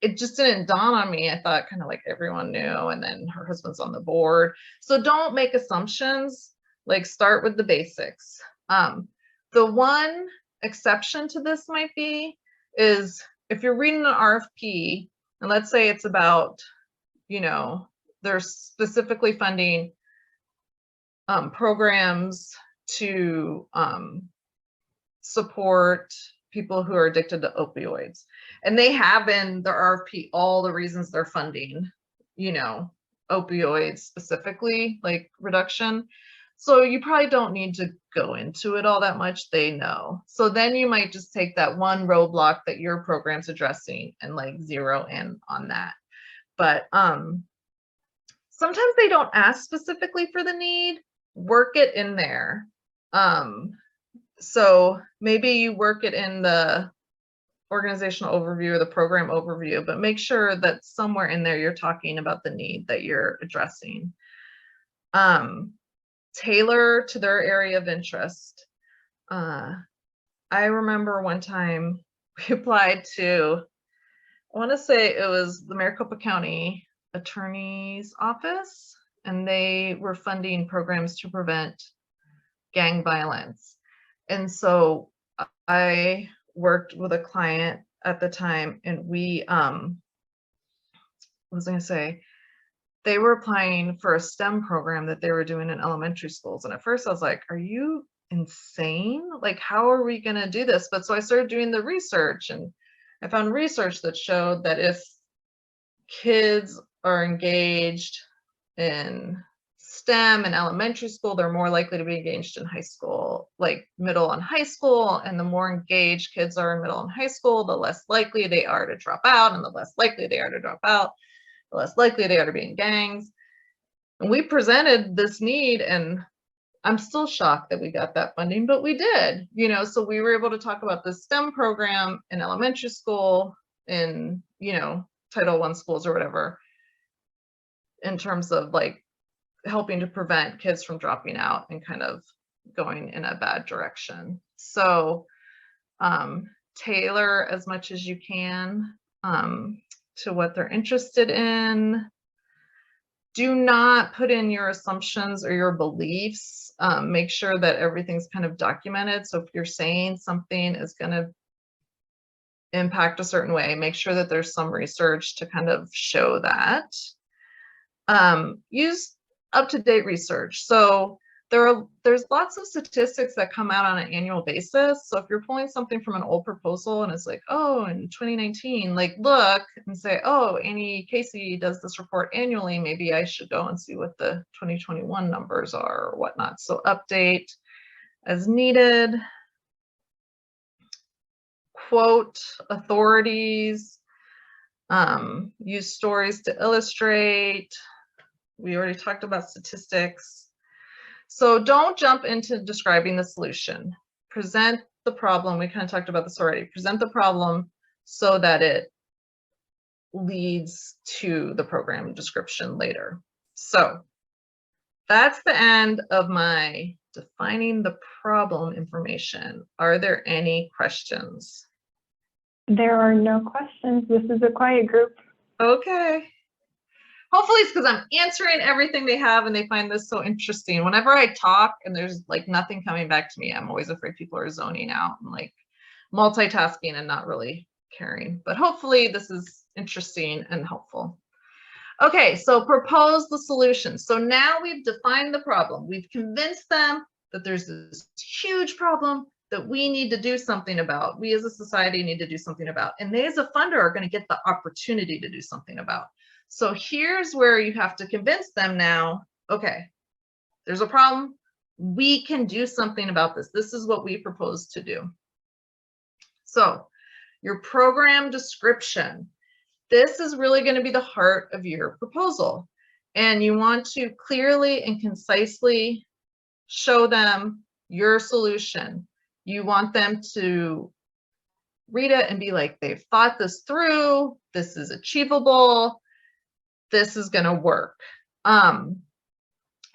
it just didn't dawn on me. I thought kind of like everyone knew, and then her husband's on the board. So don't make assumptions, like start with the basics. The one exception to this might be is if you're reading an RFP, and let's say it's about, you know, they're specifically funding programs to support people who are addicted to opioids. And they have in their RFP all the reasons they're funding, you know, opioids specifically, like reduction. So you probably don't need to go into it all that much. They know. So then you might just take that one roadblock that your program's addressing and like zero in on that. But sometimes they don't ask specifically for the need. Work it in there. So maybe you work it in the organizational overview or the program overview, but make sure that somewhere in there you're talking about the need that you're addressing. Tailor to their area of interest. I remember one time we applied to, I want to say it was the Maricopa County Attorney's Office, and they were funding programs to prevent gang violence. And so I worked with a client at the time, and we, what was I going to say? They were applying for a STEM program that they were doing in elementary schools. And at first I was like, are you insane? Like, how are we going to do this? But so I started doing the research, and I found research that showed that if kids are engaged in STEM in elementary school, they're more likely to be engaged in high school, like middle and high school. And the more engaged kids are in middle and high school, the less likely they are to drop out, and the less likely they are to drop out, the less likely they are to be in gangs. And we presented this need, and I'm still shocked that we got that funding, but we did, you know, so we were able to talk about the STEM program in elementary school, in, you know, Title I schools or whatever, in terms of like helping to prevent kids from dropping out and kind of going in a bad direction. So tailor as much as you can to what they're interested in. Do not put in your assumptions or your beliefs. Make sure that everything's kind of documented. So if you're saying something is going to impact a certain way, make sure that there's some research to kind of show that. Use up-to-date research. So there's lots of statistics that come out on an annual basis. So if you're pulling something from an old proposal and it's like, oh, in 2019, like look and say, oh, Annie Casey does this report annually. Maybe I should go and see what the 2021 numbers are or whatnot. So update as needed. Quote authorities. Use stories to illustrate. We already talked about statistics. So don't jump into describing the solution. Present the problem. We kind of talked about this already. Present the problem so that it leads to the program description later. So that's the end of my defining the problem information. Are there any questions? There are no questions. This is a quiet group. Okay. Hopefully it's because I'm answering everything they have and they find this so interesting. Whenever I talk and there's like nothing coming back to me, I'm always afraid people are zoning out and like multitasking and not really caring. But hopefully this is interesting and helpful. Okay, so propose the solution. So now we've defined the problem. We've convinced them that there's this huge problem that we need to do something about. We as a society need to do something about. And they as a funder are going to get the opportunity to do something about. So here's where you have to convince them now, okay, there's a problem. We can do something about this. This is what we propose to do. So your program description. This is really going to be the heart of your proposal. And you want to clearly and concisely show them your solution. You want them to read it and be like, they've thought this through, this is achievable, this is going to work.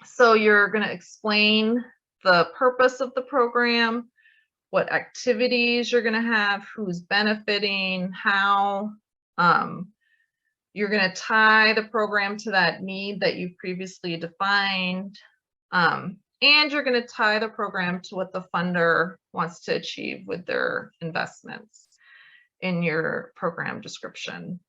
So you're going to explain the purpose of the program, what activities you're going to have, who's benefiting, how. You're going to tie the program to that need that you previously defined. And you're going to tie the program to what the funder wants to achieve with their investments in your program description.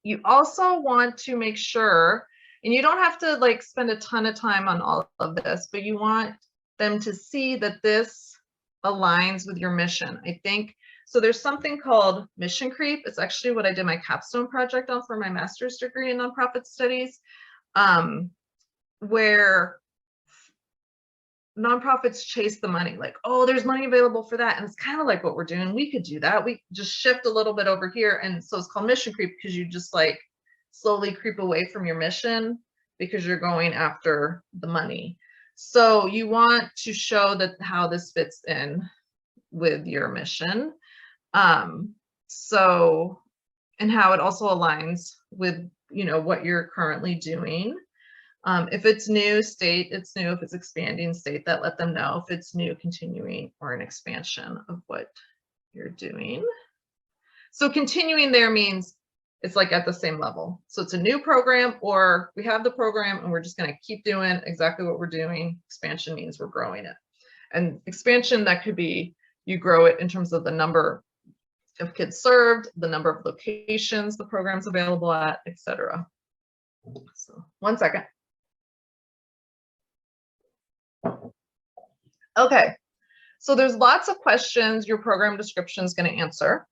You also want to make sure, and you don't have to like spend a ton of time on all of this, but you want them to see that this aligns with your mission. I think so. There's something called mission creep. It's actually what I did my capstone project on for my master's degree in nonprofit studies, where nonprofits chase the money, like, oh, there's money available for that. And it's kind of like what we're doing. We could do that. We just shift a little bit over here. And so it's called mission creep because you just like slowly creep away from your mission because you're going after the money. So you want to show that how this fits in with your mission. So, and how it also aligns with, you know, what you're currently doing. If it's new, state it's new. If it's expanding, state that, let them know if it's new, continuing, or an expansion of what you're doing. So continuing there means it's like at the same level. So it's a new program, or we have the program and we're just going to keep doing exactly what we're doing. Expansion means we're growing it. And expansion, that could be you grow it in terms of the number of kids served, the number of locations the program's available at, etc. So 1 second. Okay, so there's lots of questions your program description is going to answer.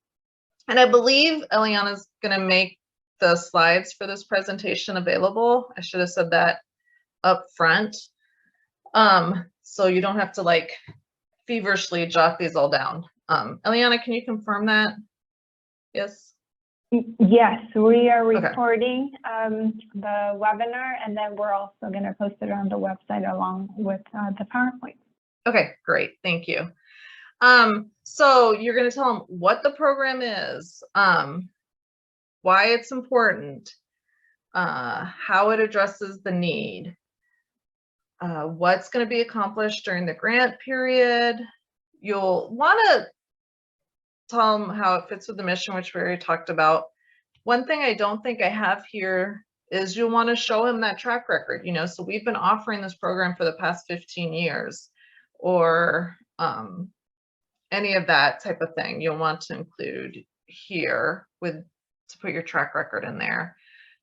And I believe Eliana's going to make the slides for this presentation available. I should have said that up front. So you don't have to like feverishly jot these all down. Eliana, can you confirm that? Yes? Yes, we are recording the webinar, and then we're also going to post it on the website along with the PowerPoint. Okay, great. Thank you. So you're going to tell them what the program is, why it's important, how it addresses the need, what's going to be accomplished during the grant period. You'll want to tell them how it fits with the mission, which we already talked about. One thing I don't think I have here is you'll want to show him that track record. You know, so we've been offering this program for the past 15 years, or any of that type of thing you'll want to include here to put your track record in there.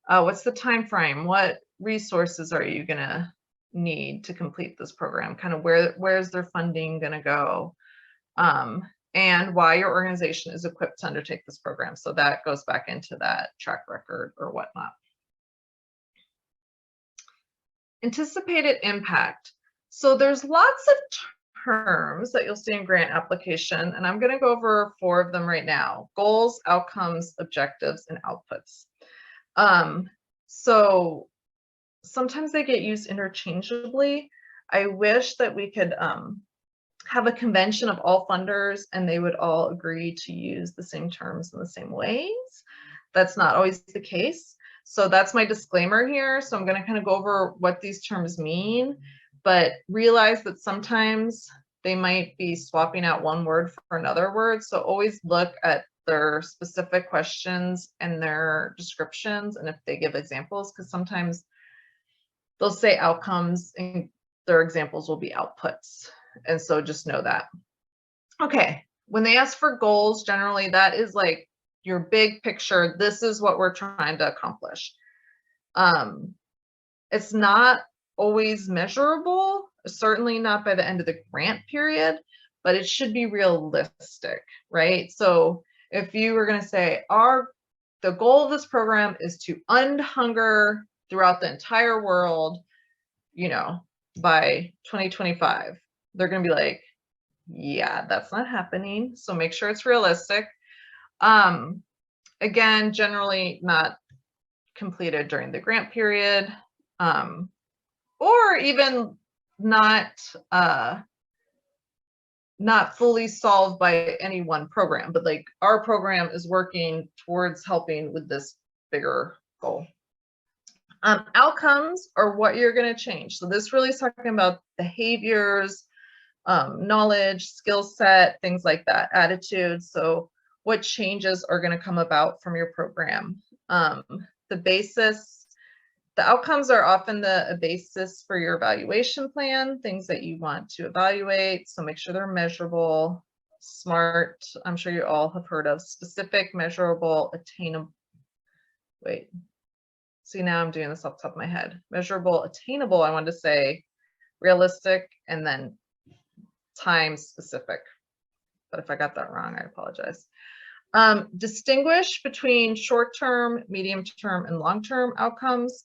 What's the time frame? What resources are you going to need to complete this program? Kind of where's their funding going to go? And why your organization is equipped to undertake this program. So that goes back into that track record or whatnot. Anticipated impact. So there's lots of terms that you'll see in grant application, and I'm going to go over 4 of them right now: goals, outcomes, objectives, and outputs. So sometimes they get used interchangeably. I wish that we could have a convention of all funders and they would all agree to use the same terms in the same ways. That's not always the case. So that's my disclaimer here. So I'm going to kind of go over what these terms mean, but realize that sometimes they might be swapping out one word for another word. So always look at their specific questions and their descriptions, and if they give examples, because sometimes they'll say outcomes and their examples will be outputs. And so just know that. Okay, when they ask for goals, generally that is like your big picture. This is what we're trying to accomplish. It's not always measurable, certainly not by the end of the grant period, but it should be realistic, right? So if you were going to say the goal of this program is to end hunger throughout the entire world, you know, by 2025, they're going to be like, yeah, that's not happening. So make sure it's realistic. Again, generally not completed during the grant period, or even not fully solved by any one program, but like our program is working towards helping with this bigger goal. Outcomes are what you're going to change. So this really is talking about behaviors, knowledge, skill set, things like that, attitudes. So what changes are going to come about from your program? The outcomes are often the basis for your evaluation plan, things that you want to evaluate. So make sure they're measurable, SMART. I'm sure you all have heard of specific, measurable, attainable. Wait, see, now I'm doing this off the top of my head. Measurable, attainable, I wanted to say realistic, and then time specific. But if I got that wrong, I apologize. Distinguish between short-term, medium-term, and long-term outcomes,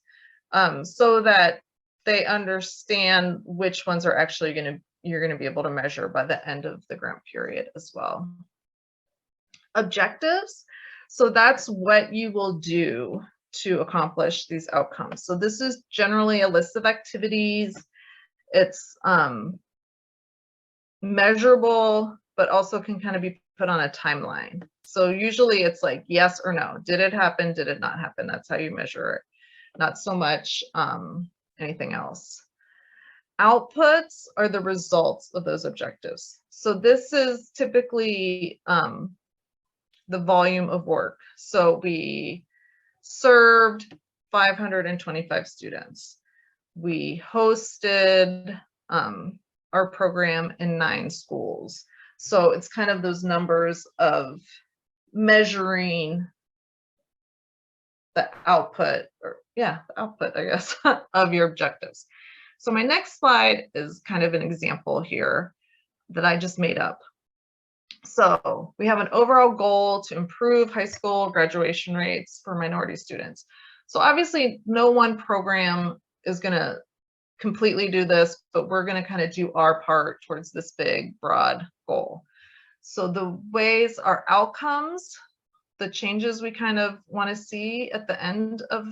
so that they understand which ones are actually you're going to be able to measure by the end of the grant period as well. Objectives. So that's what you will do to accomplish these outcomes. So this is generally a list of activities. It's measurable, but also can kind of be put on a timeline. So usually it's like yes or no. Did it happen? Did it not happen? That's how you measure it. Not so much anything else. Outputs are the results of those objectives. So this is typically the volume of work. So we served 525 students. We hosted our program in 9 schools. So it's kind of those numbers of measuring the output, or the output, I guess, of your objectives. So my next slide is kind of an example here that I just made up. So we have an overall goal to improve high school graduation rates for minority students. So obviously no one program is going to completely do this, but we're going to kind of do our part towards this big, broad goal. So the ways our outcomes, the changes we kind of want to see at the end of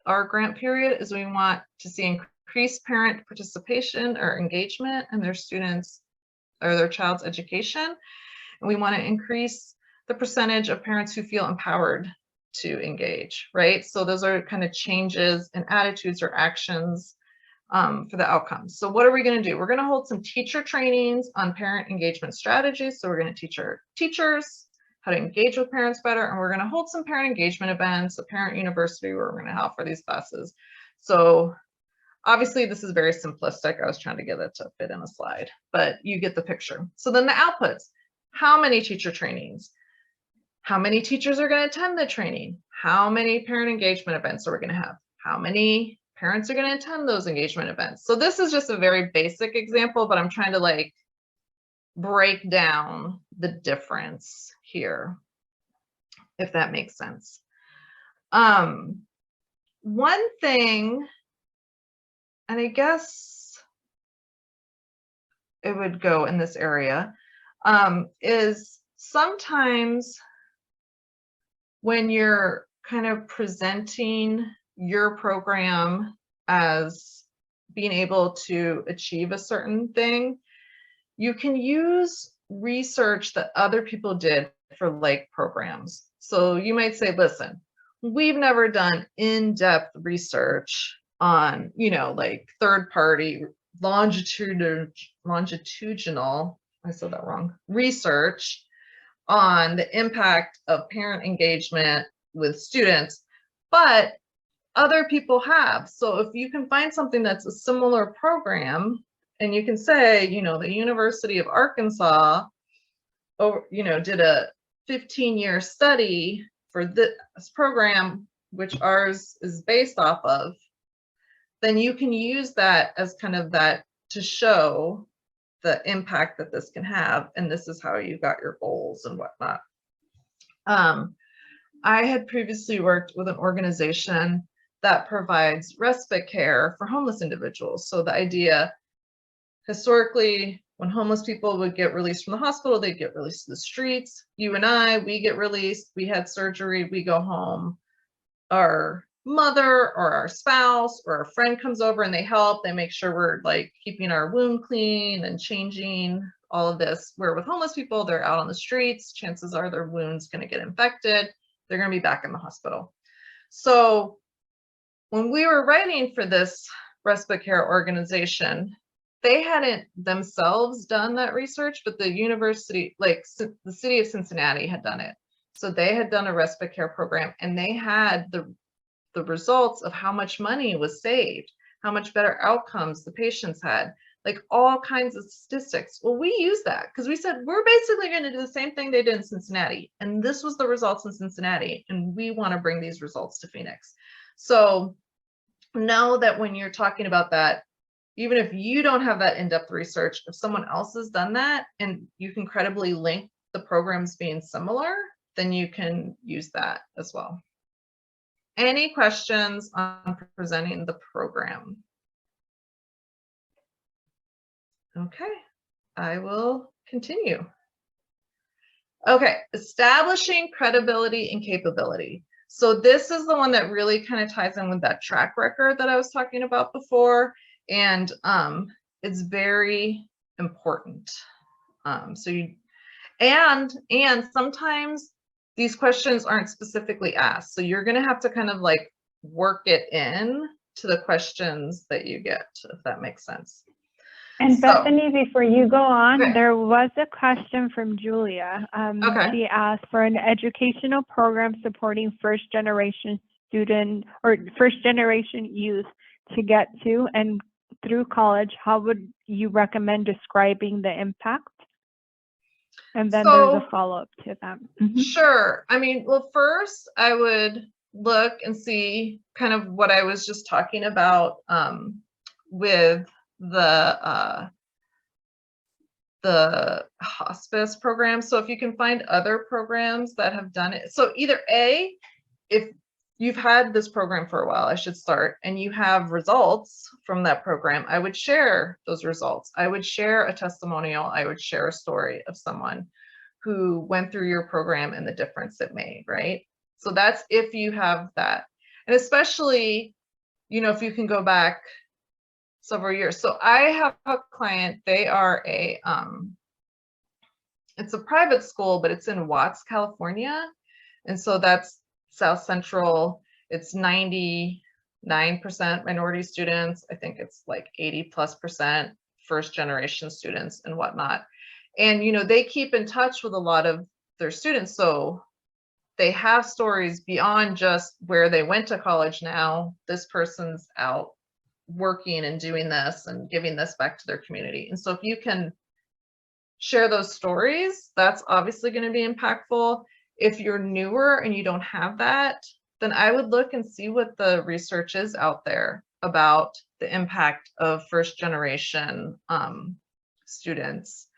our grant period is we want to see increased parent participation or engagement in their students or their child's education. And we want to increase the percentage of parents who feel empowered to engage, right? So those are kind of changes in attitudes or actions for the outcomes. So what are we going to do? We're going to hold some teacher trainings on parent engagement strategies. So we're going to teach our teachers how to engage with parents better. And we're going to hold some parent engagement events, a parent university where we're going to offer these classes. So obviously this is very simplistic. I was trying to get it to fit in a slide, but you get the picture. So then the outputs, how many teacher trainings? How many teachers are going to attend the training? How many parent engagement events are we going to have? How many parents are going to attend those engagement events? So this is just a very basic example, but I'm trying to like break down the difference here, if that makes sense. One thing, and I guess it would go in this area, is sometimes when you're kind of presenting your program as being able to achieve a certain thing, you can use research that other people did for like programs. So you might say, listen, we've never done in-depth research on, you know, like third-party longitudinal, I said that wrong, research on the impact of parent engagement with students, but other people have. So if you can find something that's a similar program, and you can say, you know, the University of Arkansas, you know, did a 15-year study for this program, which ours is based off of, then you can use that as kind of that to show the impact that this can have, and this is how you got your goals and whatnot. I had previously worked with an organization that provides respite care for homeless individuals. So the idea, historically, when homeless people would get released from the hospital, they'd get released to the streets. You and I, we get released, we had surgery, we go home. Our mother or our spouse or our friend comes over and they help. They make sure we're like keeping our wound clean and changing all of this. Where with homeless people, they're out on the streets. Chances are their wound's going to get infected. They're going to be back in the hospital. So when we were writing for this respite care organization, they hadn't themselves done that research, but the university, like the city of Cincinnati, had done it. So they had done a respite care program, and they had the results of how much money was saved, how much better outcomes the patients had, like all kinds of statistics. Well, we used that because we said, we're basically going to do the same thing they did in Cincinnati. And this was the results in Cincinnati. And we want to bring these results to Phoenix. So know that when you're talking about that, even if you don't have that in-depth research, if someone else has done that and you can credibly link the programs being similar, then you can use that as well. Any questions on presenting the program? Okay, I will continue. Okay, establishing credibility and capability. So this is the one that really kind of ties in with that track record that I was talking about before. And it's very important. And sometimes these questions aren't specifically asked. So you're going to have to kind of like work it in to the questions that you get, if that makes sense. And Bethany, before you go on, okay. There was a question from Julia. Okay. She asked for an educational program supporting first generation student or first generation youth to get to and through college. How would you recommend describing the impact? And then there's a follow-up to that. Mm-hmm. Sure. I mean, well, first I would look and see kind of what I was just talking about with the hospice program. So if you can find other programs that have done it. So either A, if you've had this program for a while, I should start, and you have results from that program, I would share those results. I would share a testimonial. I would share a story of someone who went through your program and the difference it made, right? So that's if you have that. And especially, you know, if you can go back several years. So I have a client, they are it's a private school, but it's in Watts, California. And so that's South Central. It's 99% minority students. I think it's like 80+% first generation students and whatnot. And, you know, they keep in touch with a lot of their students. So they have stories beyond just where they went to college now. This person's out working and doing this and giving this back to their community. And so if you can share those stories, that's obviously going to be impactful. If you're newer and you don't have that, then I would look and see what the research is out there about the impact of first generation students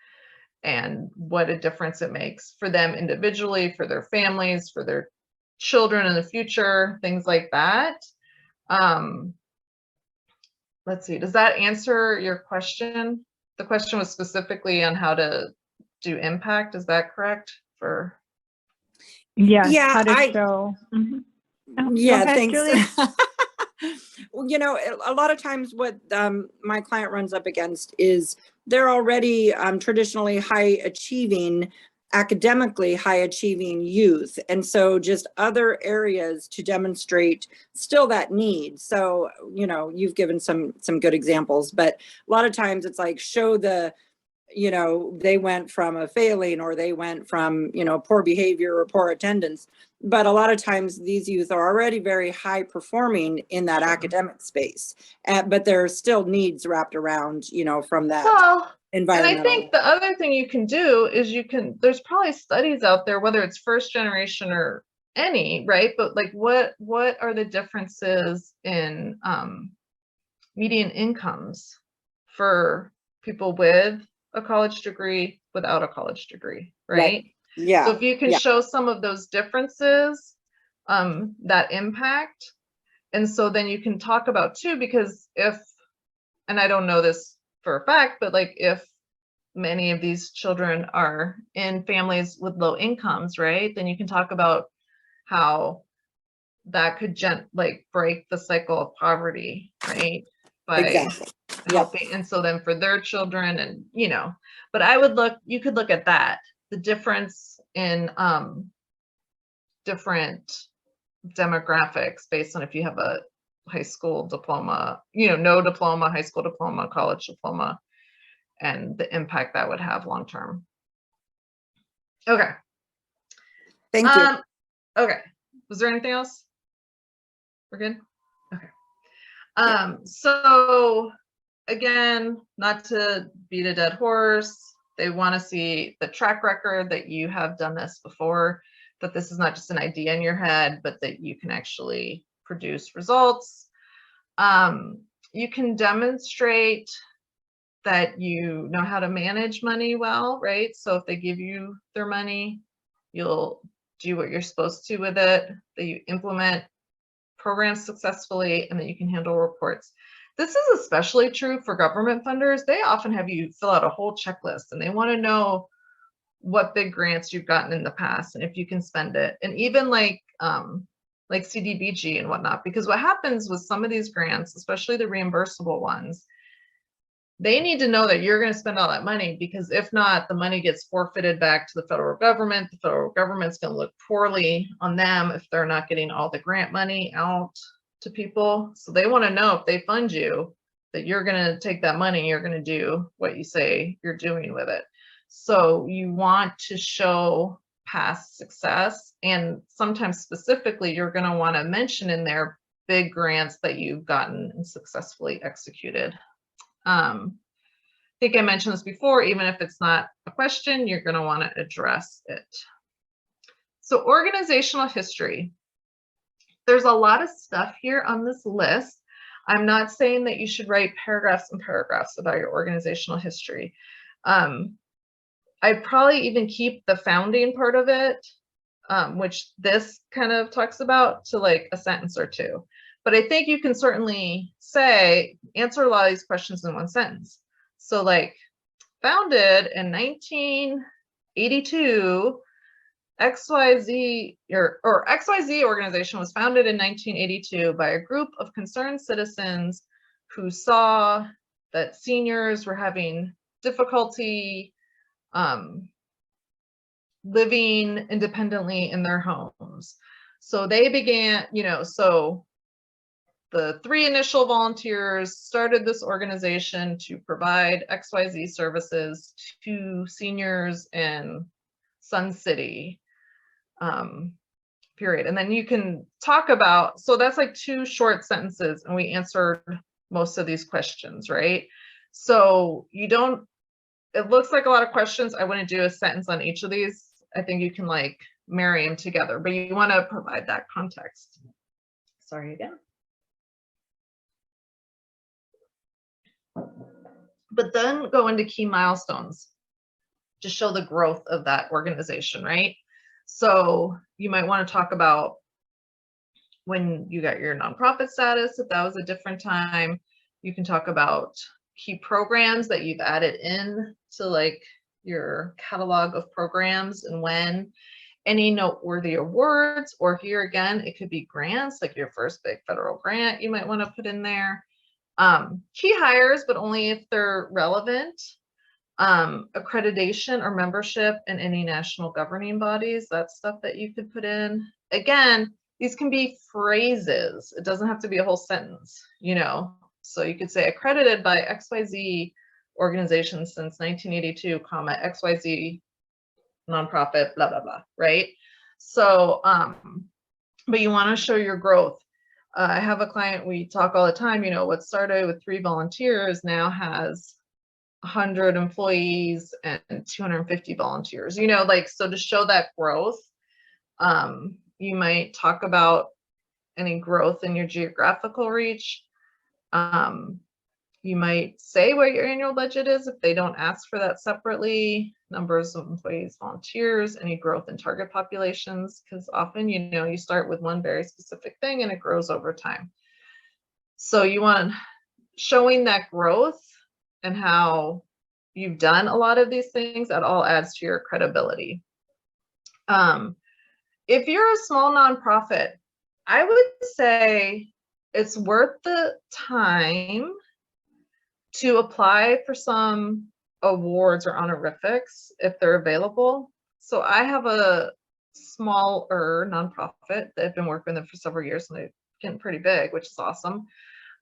and what a difference it makes for them individually, for their families, for their children in the future, things like that. Let's see, does that answer your question? The question was specifically on how to do impact. Is that correct? Yes, yeah, how to show. Mm-hmm. Oh, yeah, ahead, thanks. Well, you know, a lot of times what my client runs up against is they're already traditionally high achieving, academically high achieving youth. And so just other areas to demonstrate still that need. So, you know, you've given some good examples, but a lot of times it's like show the, you know, they went from a failing or they went from, you know, poor behavior or poor attendance. But a lot of times these youth are already very high performing in that academic space, but there are still needs wrapped around, you know, from that Well, and I environmental. think the other thing you can do is there's probably studies out there, whether it's first generation or any, right? But like what are the differences in median incomes for people with a college degree, without a college degree, right? Yeah. So if you can Yeah. show some of those differences, that impact, and so then you can talk about too, because if, and I don't know this for a fact, but like if many of these children are in families with low incomes, right? Then you can talk about how that could like break the cycle of poverty, right? By Exactly. Yep. helping. And so then for their children and, you know, but you could look at that, the difference in different demographics based on if you have a high school diploma, you know, no diploma, high school diploma, college diploma, and the impact that would have long term. Okay. Thank you. Okay. Was there anything else? We're good? Okay. So again, not to beat a dead horse, they want to see the track record that you have done this before, that this is not just an idea in your head, but that you can actually produce results. You can demonstrate that you know how to manage money well, right? So if they give you their money, you'll do what you're supposed to with it, that you implement programs successfully, and that you can handle reports. This is especially true for government funders. They often have you fill out a whole checklist, and they want to know what big grants you've gotten in the past and if you can spend it. And even like CDBG and whatnot, because what happens with some of these grants, especially the reimbursable ones, they need to know that you're going to spend all that money, because if not, the money gets forfeited back to the federal government. The federal government's going to look poorly on them if they're not getting all the grant money out to people. So they want to know if they fund you, that you're going to take that money, you're going to do what you say you're doing with it. So you want to show past success, and sometimes specifically, you're going to want to mention in there big grants that you've gotten and successfully executed. I think I mentioned this before, even if it's not a question, you're going to want to address it. So organizational history. There's a lot of stuff here on this list. I'm not saying that you should write paragraphs and paragraphs about your organizational history. I'd probably even keep the founding part of it, which this kind of talks about, to like a sentence or two. But I think you can certainly answer a lot of these questions in one sentence. So like, founded in 1982, XYZ or XYZ organization was founded in 1982 by a group of concerned citizens who saw that seniors were having difficulty living independently in their homes. So they began, so the three initial volunteers started this organization to provide XYZ services to seniors in Sun City, period. And then you can talk about, so that's like 2 short sentences, and we answered most of these questions, right? So it looks like a lot of questions. I wouldn't do a sentence on each of these. I think you can like marry them together, but you want to provide that context. Sorry again. But then go into key milestones to show the growth of that organization, right? So you might want to talk about when you got your nonprofit status, if that was a different time. You can talk about key programs that you've added in to like your catalog of programs and when. Any noteworthy awards, or here again, it could be grants, like your first big federal grant you might want to put in there. Key hires, but only if they're relevant. Accreditation or membership in any national governing bodies, that's stuff that you could put in. Again, these can be phrases. It doesn't have to be a whole sentence, you know. So you could say accredited by XYZ organization since 1982, comma, XYZ nonprofit, blah, blah, blah, right? So, but you want to show your growth. I have a client, we talk all the time, you know, what started with 3 volunteers now has 100 employees and 250 volunteers, you know, like, so to show that growth, you might talk about any growth in your geographical reach. You might say what your annual budget is if they don't ask for that separately, numbers of employees, volunteers, any growth in target populations, because often, you know, you start with one very specific thing and it grows over time. So you want showing that growth and how you've done a lot of these things, that all adds to your credibility. If you're a small nonprofit, I would say it's worth the time to apply for some awards or honorifics if they're available. So I have a smaller nonprofit that I've been working with them for several years, and they're getting pretty big, which is awesome.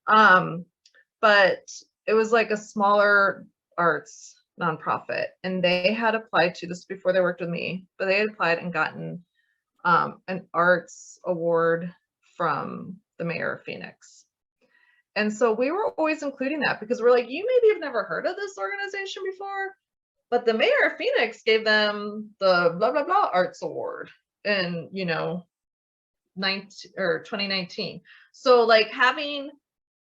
But it was like a smaller arts nonprofit, and they had applied to this before they worked with me, but they had applied and gotten an arts award from the mayor of Phoenix. And so we were always including that because we're like, you maybe have never heard of this organization before, but the mayor of Phoenix gave them the blah, blah, blah arts award in, you know, 2019. So like having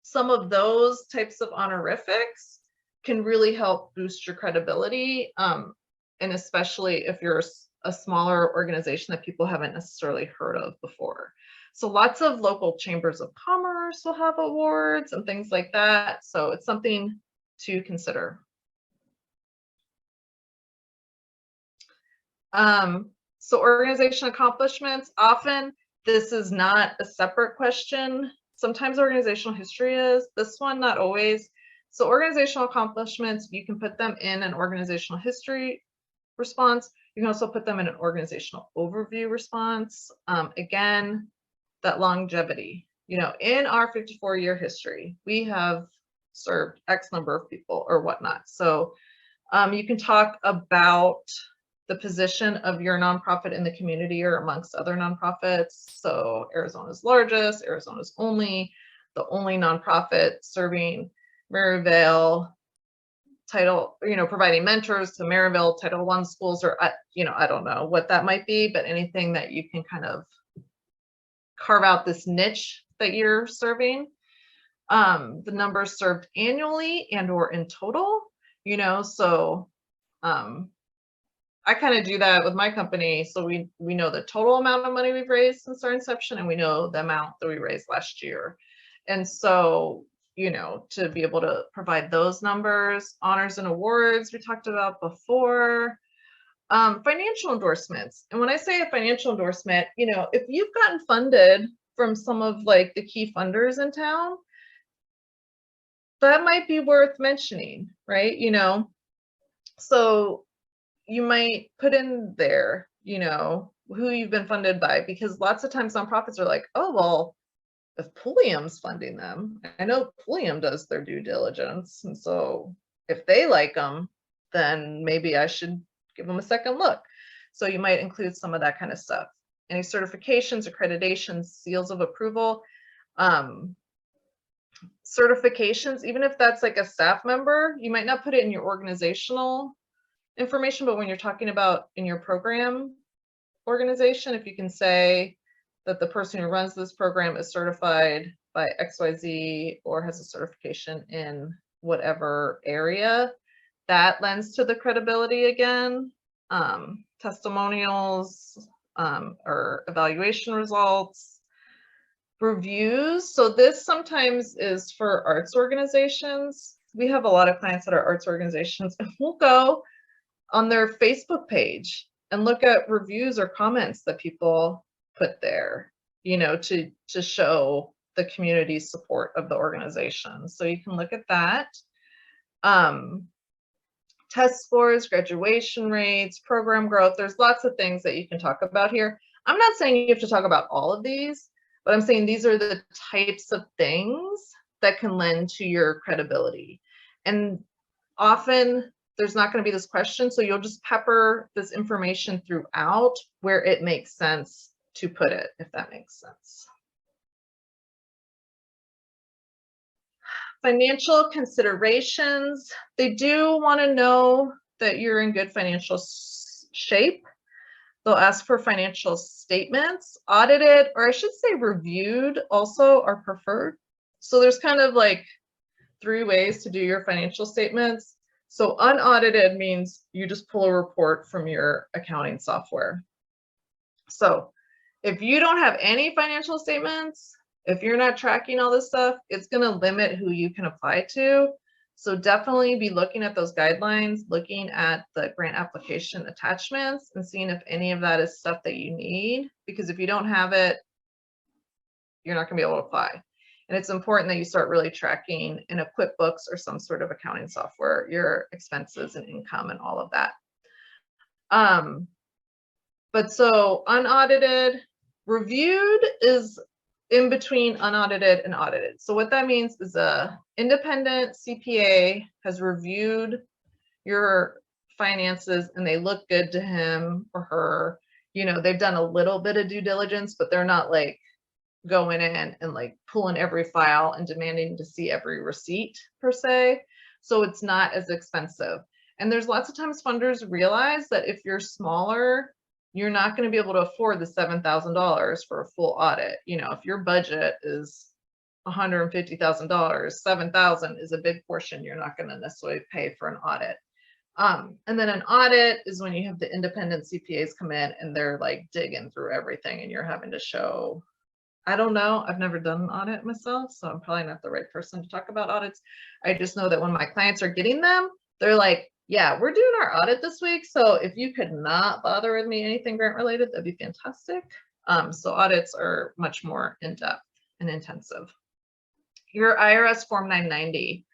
some of those types of honorifics can really help boost your credibility. And especially if you're a smaller organization that people haven't necessarily heard of before. So lots of local chambers of commerce will have awards and things like that. So it's something to consider. So organization accomplishments, often this is not a separate question. Sometimes organizational history is, this one not always. So organizational accomplishments, you can put them in an organizational history response. You can also put them in an organizational overview response. Again, that longevity, you know, in our 54-year history, we have served X number of people or whatnot. So you can talk about the position of your nonprofit in the community or amongst other nonprofits. So Arizona's largest, Arizona's only, the only nonprofit serving Maryvale, Title, you know, providing mentors to Maryvale Title I schools, or, you know, I don't know what that might be, but anything that you can kind of carve out this niche that you're serving. The numbers served annually and or in total, you know, so I kind of do that with my company. So we know the total amount of money we've raised since our inception, and we know the amount that we raised last year. And so, you know, to be able to provide those numbers, honors and awards we talked about before, financial endorsements. And when I say a financial endorsement, you know, if you've gotten funded from some of like the key funders in town, that might be worth mentioning, right? You know, so you might put in there, you know, who you've been funded by, because lots of times nonprofits are like, oh, well, if Pulliam's funding them, I know Pulliam does their due diligence. And so if they like them, then maybe I should give them a second look. So you might include some of that kind of stuff. Any certifications, accreditations, seals of approval, certifications, even if that's like a staff member, you might not put it in your organizational information, but when you're talking about in your program organization, if you can say that the person who runs this program is certified by XYZ or has a certification in whatever area, that lends to the credibility again. Testimonials or evaluation results, reviews. So this sometimes is for arts organizations. We have a lot of clients that are arts organizations, and we'll go on their Facebook page and look at reviews or comments that people put there, you know, to show the community's support of the organization. So you can look at that. test scores, graduation rates, program growth. There's lots of things that you can talk about here. I'm not saying you have to talk about all of these, but I'm saying these are the types of things that can lend to your credibility. And often there's not going to be this question, so you'll just pepper this information throughout where it makes sense to put it, if that makes sense. Financial considerations. They do want to know that you're in good financial shape. They'll ask for financial statements, audited, or I should say reviewed also are preferred. So there's kind of like 3 ways to do your financial statements. So unaudited means you just pull a report from your accounting software. So if you don't have any financial statements, if you're not tracking all this stuff, it's going to limit who you can apply to. So definitely be looking at those guidelines, looking at the grant application attachments and seeing if any of that is stuff that you need, because if you don't have it, you're not going to be able to apply. And it's important that you start really tracking in a QuickBooks or some sort of accounting software, your expenses and income and all of that. But so unaudited, reviewed is in between unaudited and audited. So what that means is a independent CPA has reviewed your finances and they look good to him or her. You know, they've done a little bit of due diligence, but they're not like going in and like pulling every file and demanding to see every receipt per se. So it's not as expensive. And there's lots of times funders realize that if you're smaller, you're not going to be able to afford the $7,000 for a full audit. You know, if your budget is $150,000, $7,000 is a big portion you're not going to necessarily pay for an audit. And then an audit is when you have the independent CPAs come in and they're like digging through everything and you're having to show, I don't know, I've never done an audit myself, so I'm probably not the right person to talk about audits. I just know that when my clients are getting them, they're like, yeah, we're doing our audit this week. So if you could not bother with me anything grant related, that'd be fantastic. So audits are much more in-depth and intensive. Your IRS Form 990.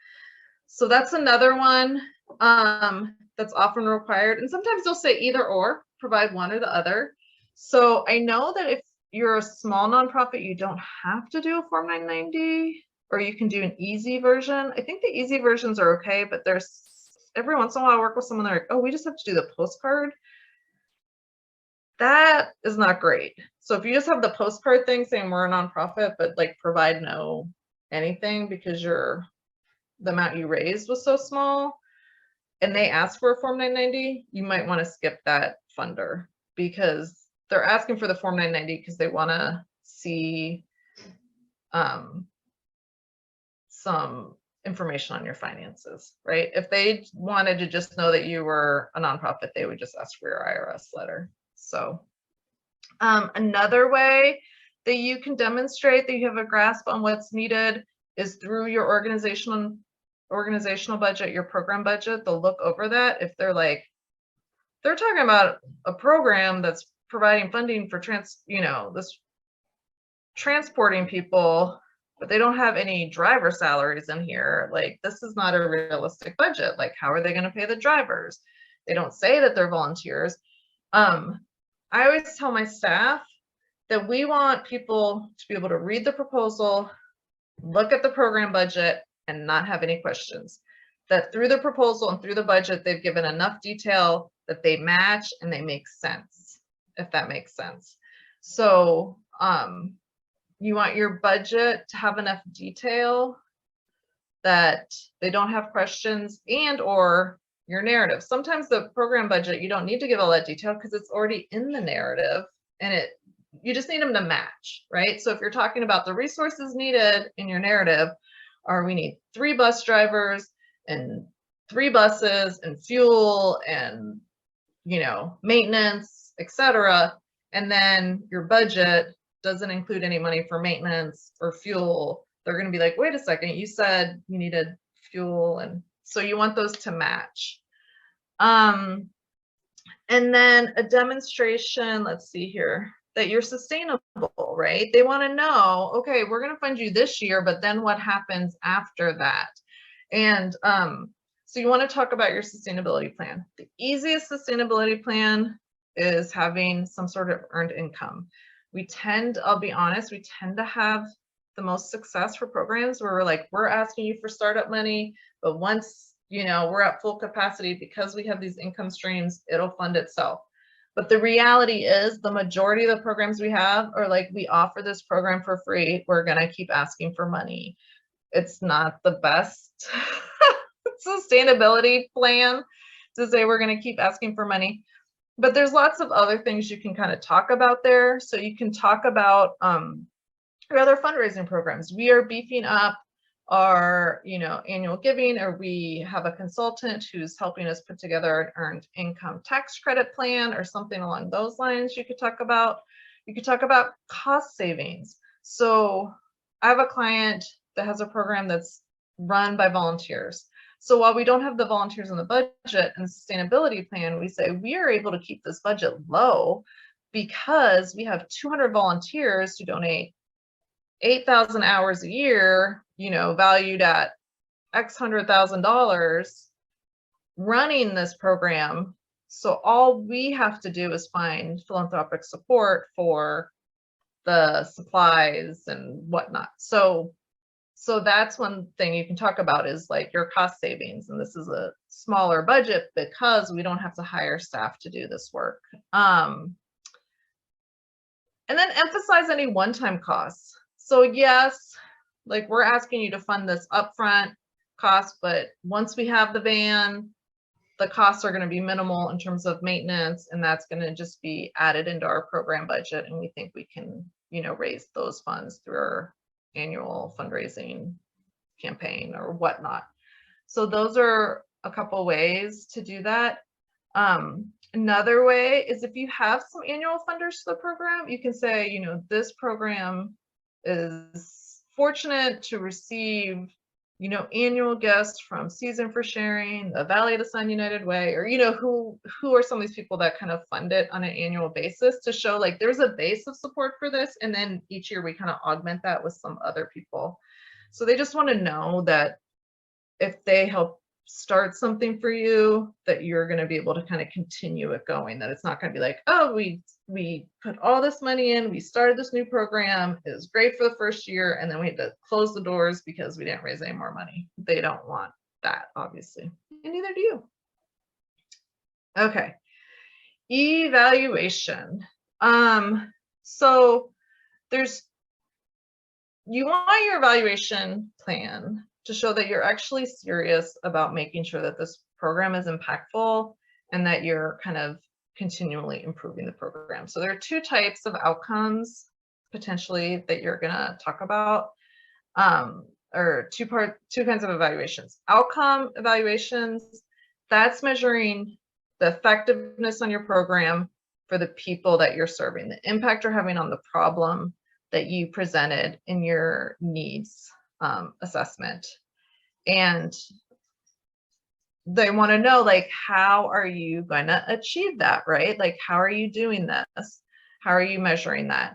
So that's another one that's often required. And sometimes they'll say either or, provide one or the other. So I know that if you're a small nonprofit, you don't have to do a Form 990, or you can do an easy version. I think the easy versions are okay, but there's every once in a while I work with someone, they're like, oh, we just have to do the postcard. That is not great. So if you just have the postcard thing saying we're a nonprofit, but like provide no anything because the amount you raised was so small and they ask for a Form 990, you might want to skip that funder because they're asking for the Form 990 because they want to see some information on your finances, right? If they wanted to just know that you were a nonprofit, they would just ask for your IRS letter. So another way that you can demonstrate that you have a grasp on what's needed is through your organizational budget, your program budget. They'll look over that. If they're talking about a program that's providing funding for transporting people, but they don't have any driver salaries in here. Like, this is not a realistic budget. Like, how are they going to pay the drivers? They don't say that they're volunteers. I always tell my staff that we want people to be able to read the proposal, look at the program budget, and not have any questions. That through the proposal and through the budget, they've given enough detail that they match and they make sense, if that makes sense. So, you want your budget to have enough detail that they don't have questions, and or your narrative. Sometimes the program budget, you don't need to give all that detail because it's already in the narrative and you just need them to match, right? So if you're talking about the resources needed in your narrative, or we need 3 bus drivers and 3 buses and fuel and, maintenance, etc. And then your budget doesn't include any money for maintenance or fuel, they're going to be like, wait a second, you said you needed fuel. And so you want those to match. And then a demonstration, let's see here, that you're sustainable, right? They want to know, okay, we're going to fund you this year, but then what happens after that? And So you want to talk about your sustainability plan. The easiest sustainability plan is having some sort of earned income. I'll be honest, we tend to have the most success for programs where we're asking you for startup money, but once, we're at full capacity, because we have these income streams, it'll fund itself. But the reality is the majority of the programs we have are we offer this program for free. We're going to keep asking for money. It's not the best sustainability plan to say we're going to keep asking for money. But there's lots of other things you can kind of talk about there. So you can talk about your other fundraising programs. We are beefing up our annual giving, or we have a consultant who's helping us put together an earned income tax credit plan or something along those lines. You could talk about cost savings. So I have a client that has a program that's run by volunteers. So while we don't have the volunteers in the budget and the sustainability plan, we say we are able to keep this budget low because we have 200 volunteers who donate 8,000 hours a year, valued at X $100,000 running this program. So all we have to do is find philanthropic support for the supplies and whatnot. So that's one thing you can talk about is your cost savings. And this is a smaller budget because we don't have to hire staff to do this work. And then emphasize any one-time costs. So yes, we're asking you to fund this upfront cost, but once we have the van, the costs are going to be minimal in terms of maintenance, and that's going to just be added into our program budget. And we think we can, raise those funds through our annual fundraising campaign or whatnot. So those are a couple ways to do that. Another way is if you have some annual funders to the program, you can say, this program is fortunate to receive, annual guests from Season for Sharing, the Valley of the Sun United Way, or, who are some of these people that kind of fund it on an annual basis to show there's a base of support for this. And then each year we kind of augment that with some other people. So they just want to know that if they help start something for you, that you're going to be able to kind of continue it going, that it's not going to be oh, we put all this money in, we started this new program, it was great for the first year, and then we had to close the doors because we didn't raise any more money. They don't want that, obviously, and neither do you. Okay, evaluation. So you want your evaluation plan to show that you're actually serious about making sure that this program is impactful and that you're kind of continually improving the program. So there are two types of outcomes potentially that you're going to talk about, or two kinds of evaluations. Outcome evaluations, that's measuring the effectiveness on your program for the people that you're serving, the impact you're having on the problem that you presented in your needs assessment. And they want to know, how are you going to achieve that, right? How are you doing this? How are you measuring that?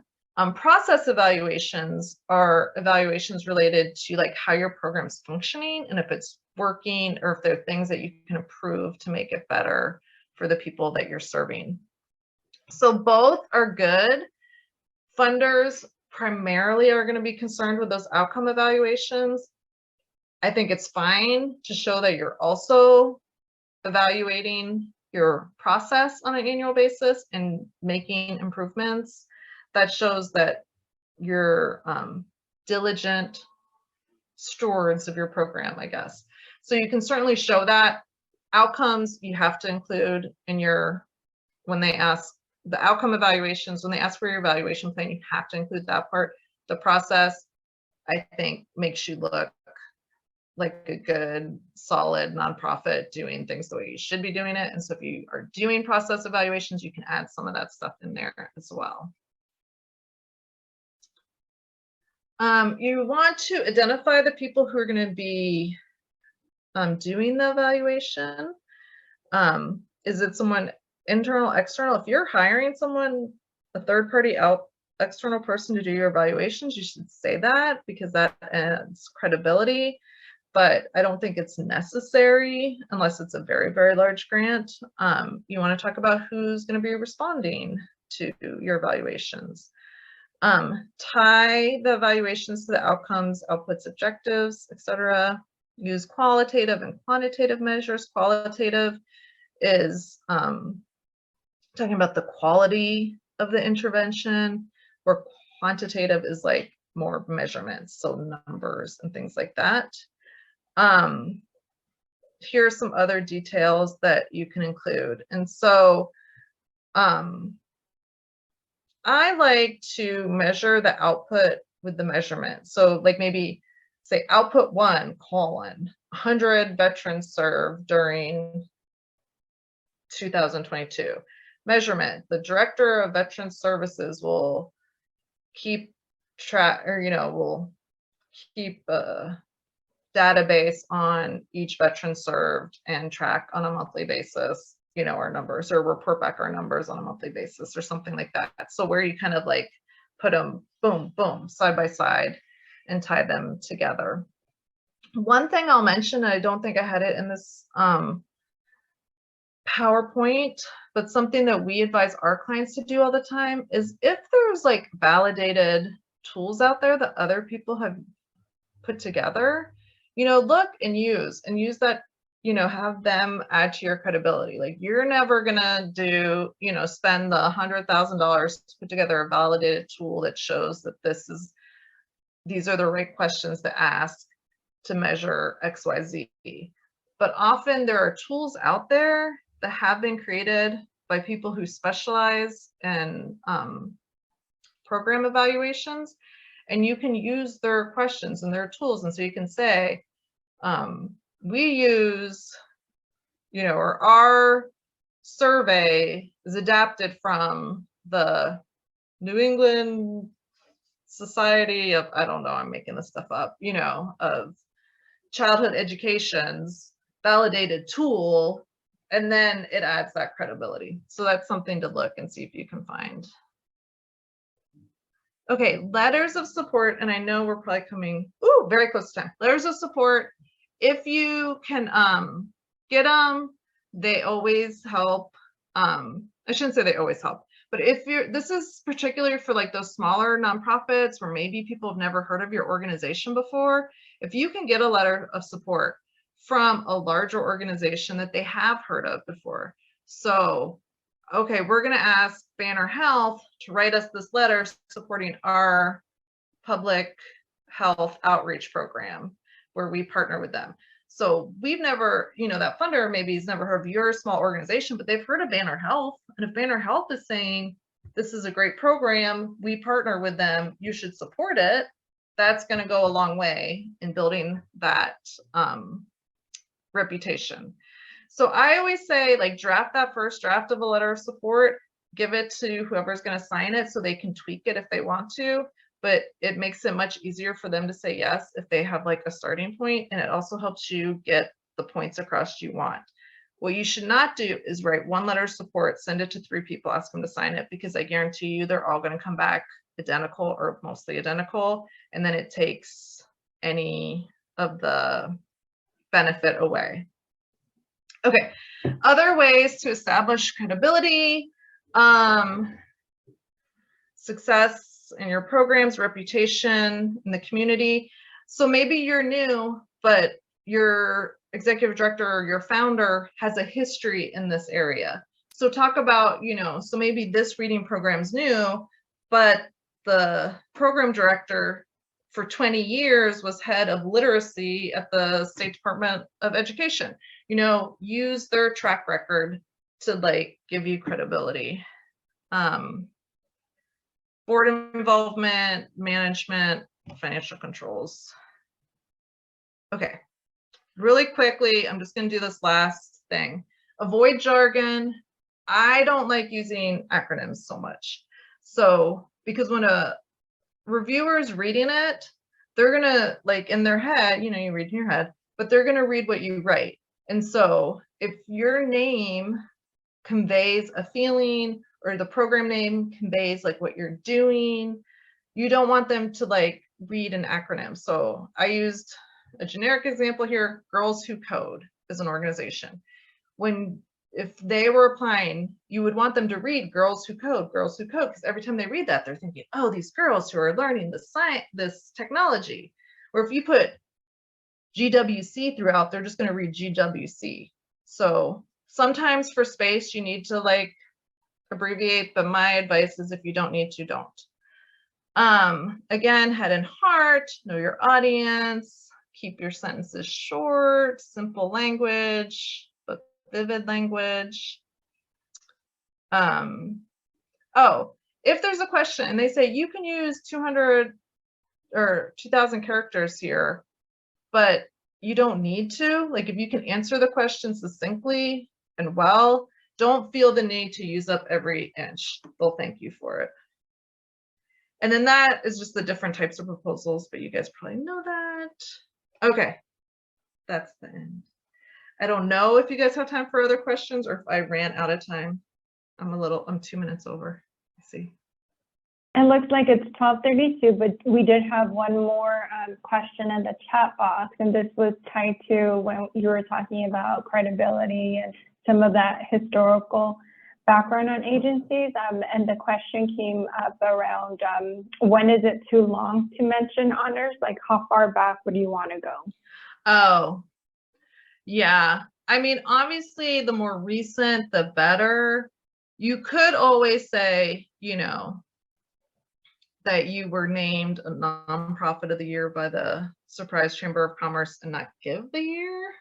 Process evaluations are evaluations related to how your program's functioning and if it's working, or if there are things that you can improve to make it better for the people that you're serving. So both are good. Funders primarily are going to be concerned with those outcome evaluations. I think it's fine to show that you're also evaluating your process on an annual basis and making improvements. That shows that you're diligent stewards of your program, I guess. So you can certainly show that. Outcomes you have to include in when they ask the outcome evaluations, when they ask for your evaluation plan, you have to include that part. The process, I think, makes you look like a good, solid nonprofit doing things the way you should be doing it. And so if you are doing process evaluations, you can add some of that stuff in there as well. You want to identify the people who are going to be doing the evaluation. Is it someone internal, external? If you're hiring someone, a third party external person to do your evaluations, you should say that because that adds credibility. but I don't think it's necessary unless it's a very, very large grant. You want to talk about who's going to be responding to your evaluations. Tie the evaluations to the outcomes, outputs, objectives, etc. Use qualitative and quantitative measures. Qualitative is talking about the quality of the intervention, where quantitative is like more measurements, so numbers and things like that. Here are some other details that you can include. And so I like to measure the output with the measurement. So like maybe say output 1, 100 veterans served during 2022. Measurement, the director of Veterans Services will keep track, or, will keep a database on each veteran served and track on a monthly basis, our numbers, or report back our numbers on a monthly basis or something like that. So where you kind of like put them boom, boom, side by side and tie them together. One thing I'll mention, I don't think I had it in this PowerPoint, but something that we advise our clients to do all the time is if there's like validated tools out there that other people have put together, look and use that, have them add to your credibility. Like you're never gonna do, spend the $100,000 to put together a validated tool that shows that these are the right questions to ask to measure XYZ. But often there are tools out there that have been created by people who specialize in program evaluations, and you can use their questions and their tools. And so you can say, we use, or our survey is adapted from the New England Society of, I don't know, I'm making this stuff up, of childhood education's validated tool, and then it adds that credibility. So that's something to look and see if you can find. Okay, letters of support, and I know we're probably coming, very close to time. Letters of support, if you can get them, they always help. I shouldn't say they always help, but this is particularly for like those smaller nonprofits where maybe people have never heard of your organization before. If you can get a letter of support from a larger organization that they have heard of before. So, okay, we're going to ask Banner Health to write us this letter supporting our public health outreach program where we partner with them. So we've never, that funder maybe has never heard of your small organization, but they've heard of Banner Health. And if Banner Health is saying, this is a great program, we partner with them, you should support it, that's going to go a long way in building that reputation. So I always say, like, draft that first draft of a letter of support, give it to whoever's going to sign it so they can tweak it if they want to, but it makes it much easier for them to say yes if they have like a starting point, and it also helps you get the points across you want. What you should not do is write one letter of support, send it to 3 people, ask them to sign it, because I guarantee you they're all going to come back identical or mostly identical, and then it takes any of the benefit away. Okay, other ways to establish credibility, success in your programs, reputation in the community. So maybe you're new, but your executive director or your founder has a history in this area. So talk about, so maybe this reading program's new, but the program director for 20 years was head of literacy at the State Department of Education. Use their track record to like give you credibility. Board involvement, management, financial controls. Okay, really quickly, I'm just going to do this last thing. Avoid jargon. I don't like using acronyms so much. So, because when a reviewer is reading it, they're going to, like, in their head, you read in your head, but they're going to read what you write. And so if your name conveys a feeling, or the program name conveys like what you're doing, you don't want them to like read an acronym. So I used a generic example here, Girls Who Code is an organization. If they were applying, you would want them to read Girls Who Code, because every time they read that, they're thinking, oh, these girls who are learning this technology. Or if you put GWC throughout, they're just going to read GWC. So sometimes for space, you need to like abbreviate, but my advice is if you don't need to, don't. Again, head and heart, know your audience, keep your sentences short, simple language, but vivid language. Oh, if there's a question and they say you can use 200 or 2000 characters here, but you don't need to, like if you can answer the question succinctly and well, don't feel the need to use up every inch. They'll thank you for it. And then that is just the different types of proposals, but you guys probably know that. Okay, that's the end. I don't know if you guys have time for other questions or if I ran out of time. I'm 2 minutes over. Let's see. It looks like it's 12:32, but we did have one more question in the chat box, and this was tied to when you were talking about credibility and some of that historical background on agencies. And the question came up around when is it too long to mention honors? Like how far back would you want to go? Oh, yeah. I mean, obviously, the more recent, the better. You could always say, you know, that you were named a nonprofit of the year by the Surprise Chamber of Commerce and not give the year,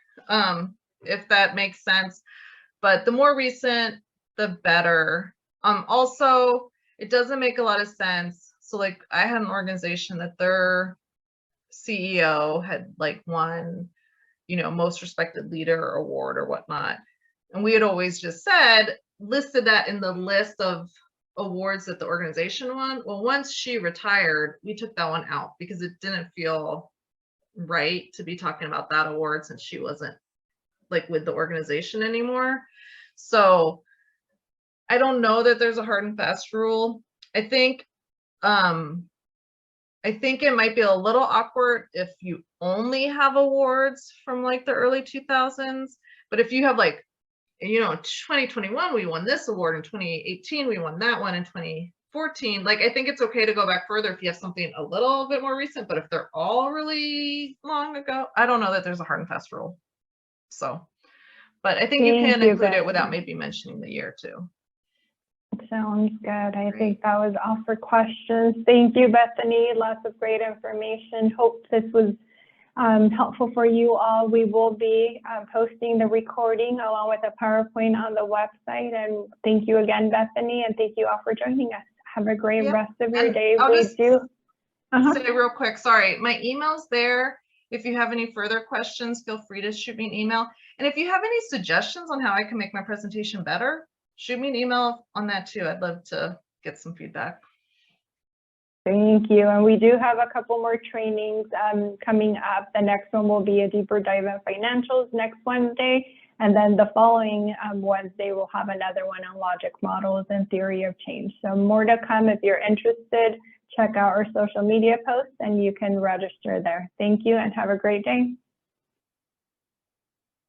if that makes sense. But the more recent, the better. Also, it doesn't make a lot of sense. So like I had an organization that their CEO had like won, you know, most respected leader award or whatnot. And we had always just listed that in the list of awards that the organization won. Well, once she retired, we took that one out because it didn't feel right to be talking about that award since she wasn't like with the organization anymore. So I don't know that there's a hard and fast rule. I think it might be a little awkward if you only have awards from like the early 2000s, but if you have like, you know, 2021 we won this award, in 2018 we won that one, in 2014, like I think it's okay to go back further if you have something a little bit more recent, but if they're all really long ago, I don't know that there's a hard and fast rule. So, but I think you can include it without maybe mentioning the year too. Sounds good. I think that was all for questions. Thank you, Bethany. Lots of great information. Hope this was helpful for you all. We will be posting the recording along with a PowerPoint on the website. And thank you again, Bethany, and thank you all for joining us. Have a great rest of your day. I'll just say real quick, sorry, my email's there. If you have any further questions, feel free to shoot me an email. And if you have any suggestions on how I can make my presentation better, shoot me an email on that too. I'd love to get some feedback. Thank you. And we do have a couple more trainings coming up. The next one will be a deeper dive in financials next Wednesday. And then the following Wednesday, we'll have another one on logic models and theory of change. So more to come. If you're interested, check out our social media posts and you can register there. Thank you and have a great day.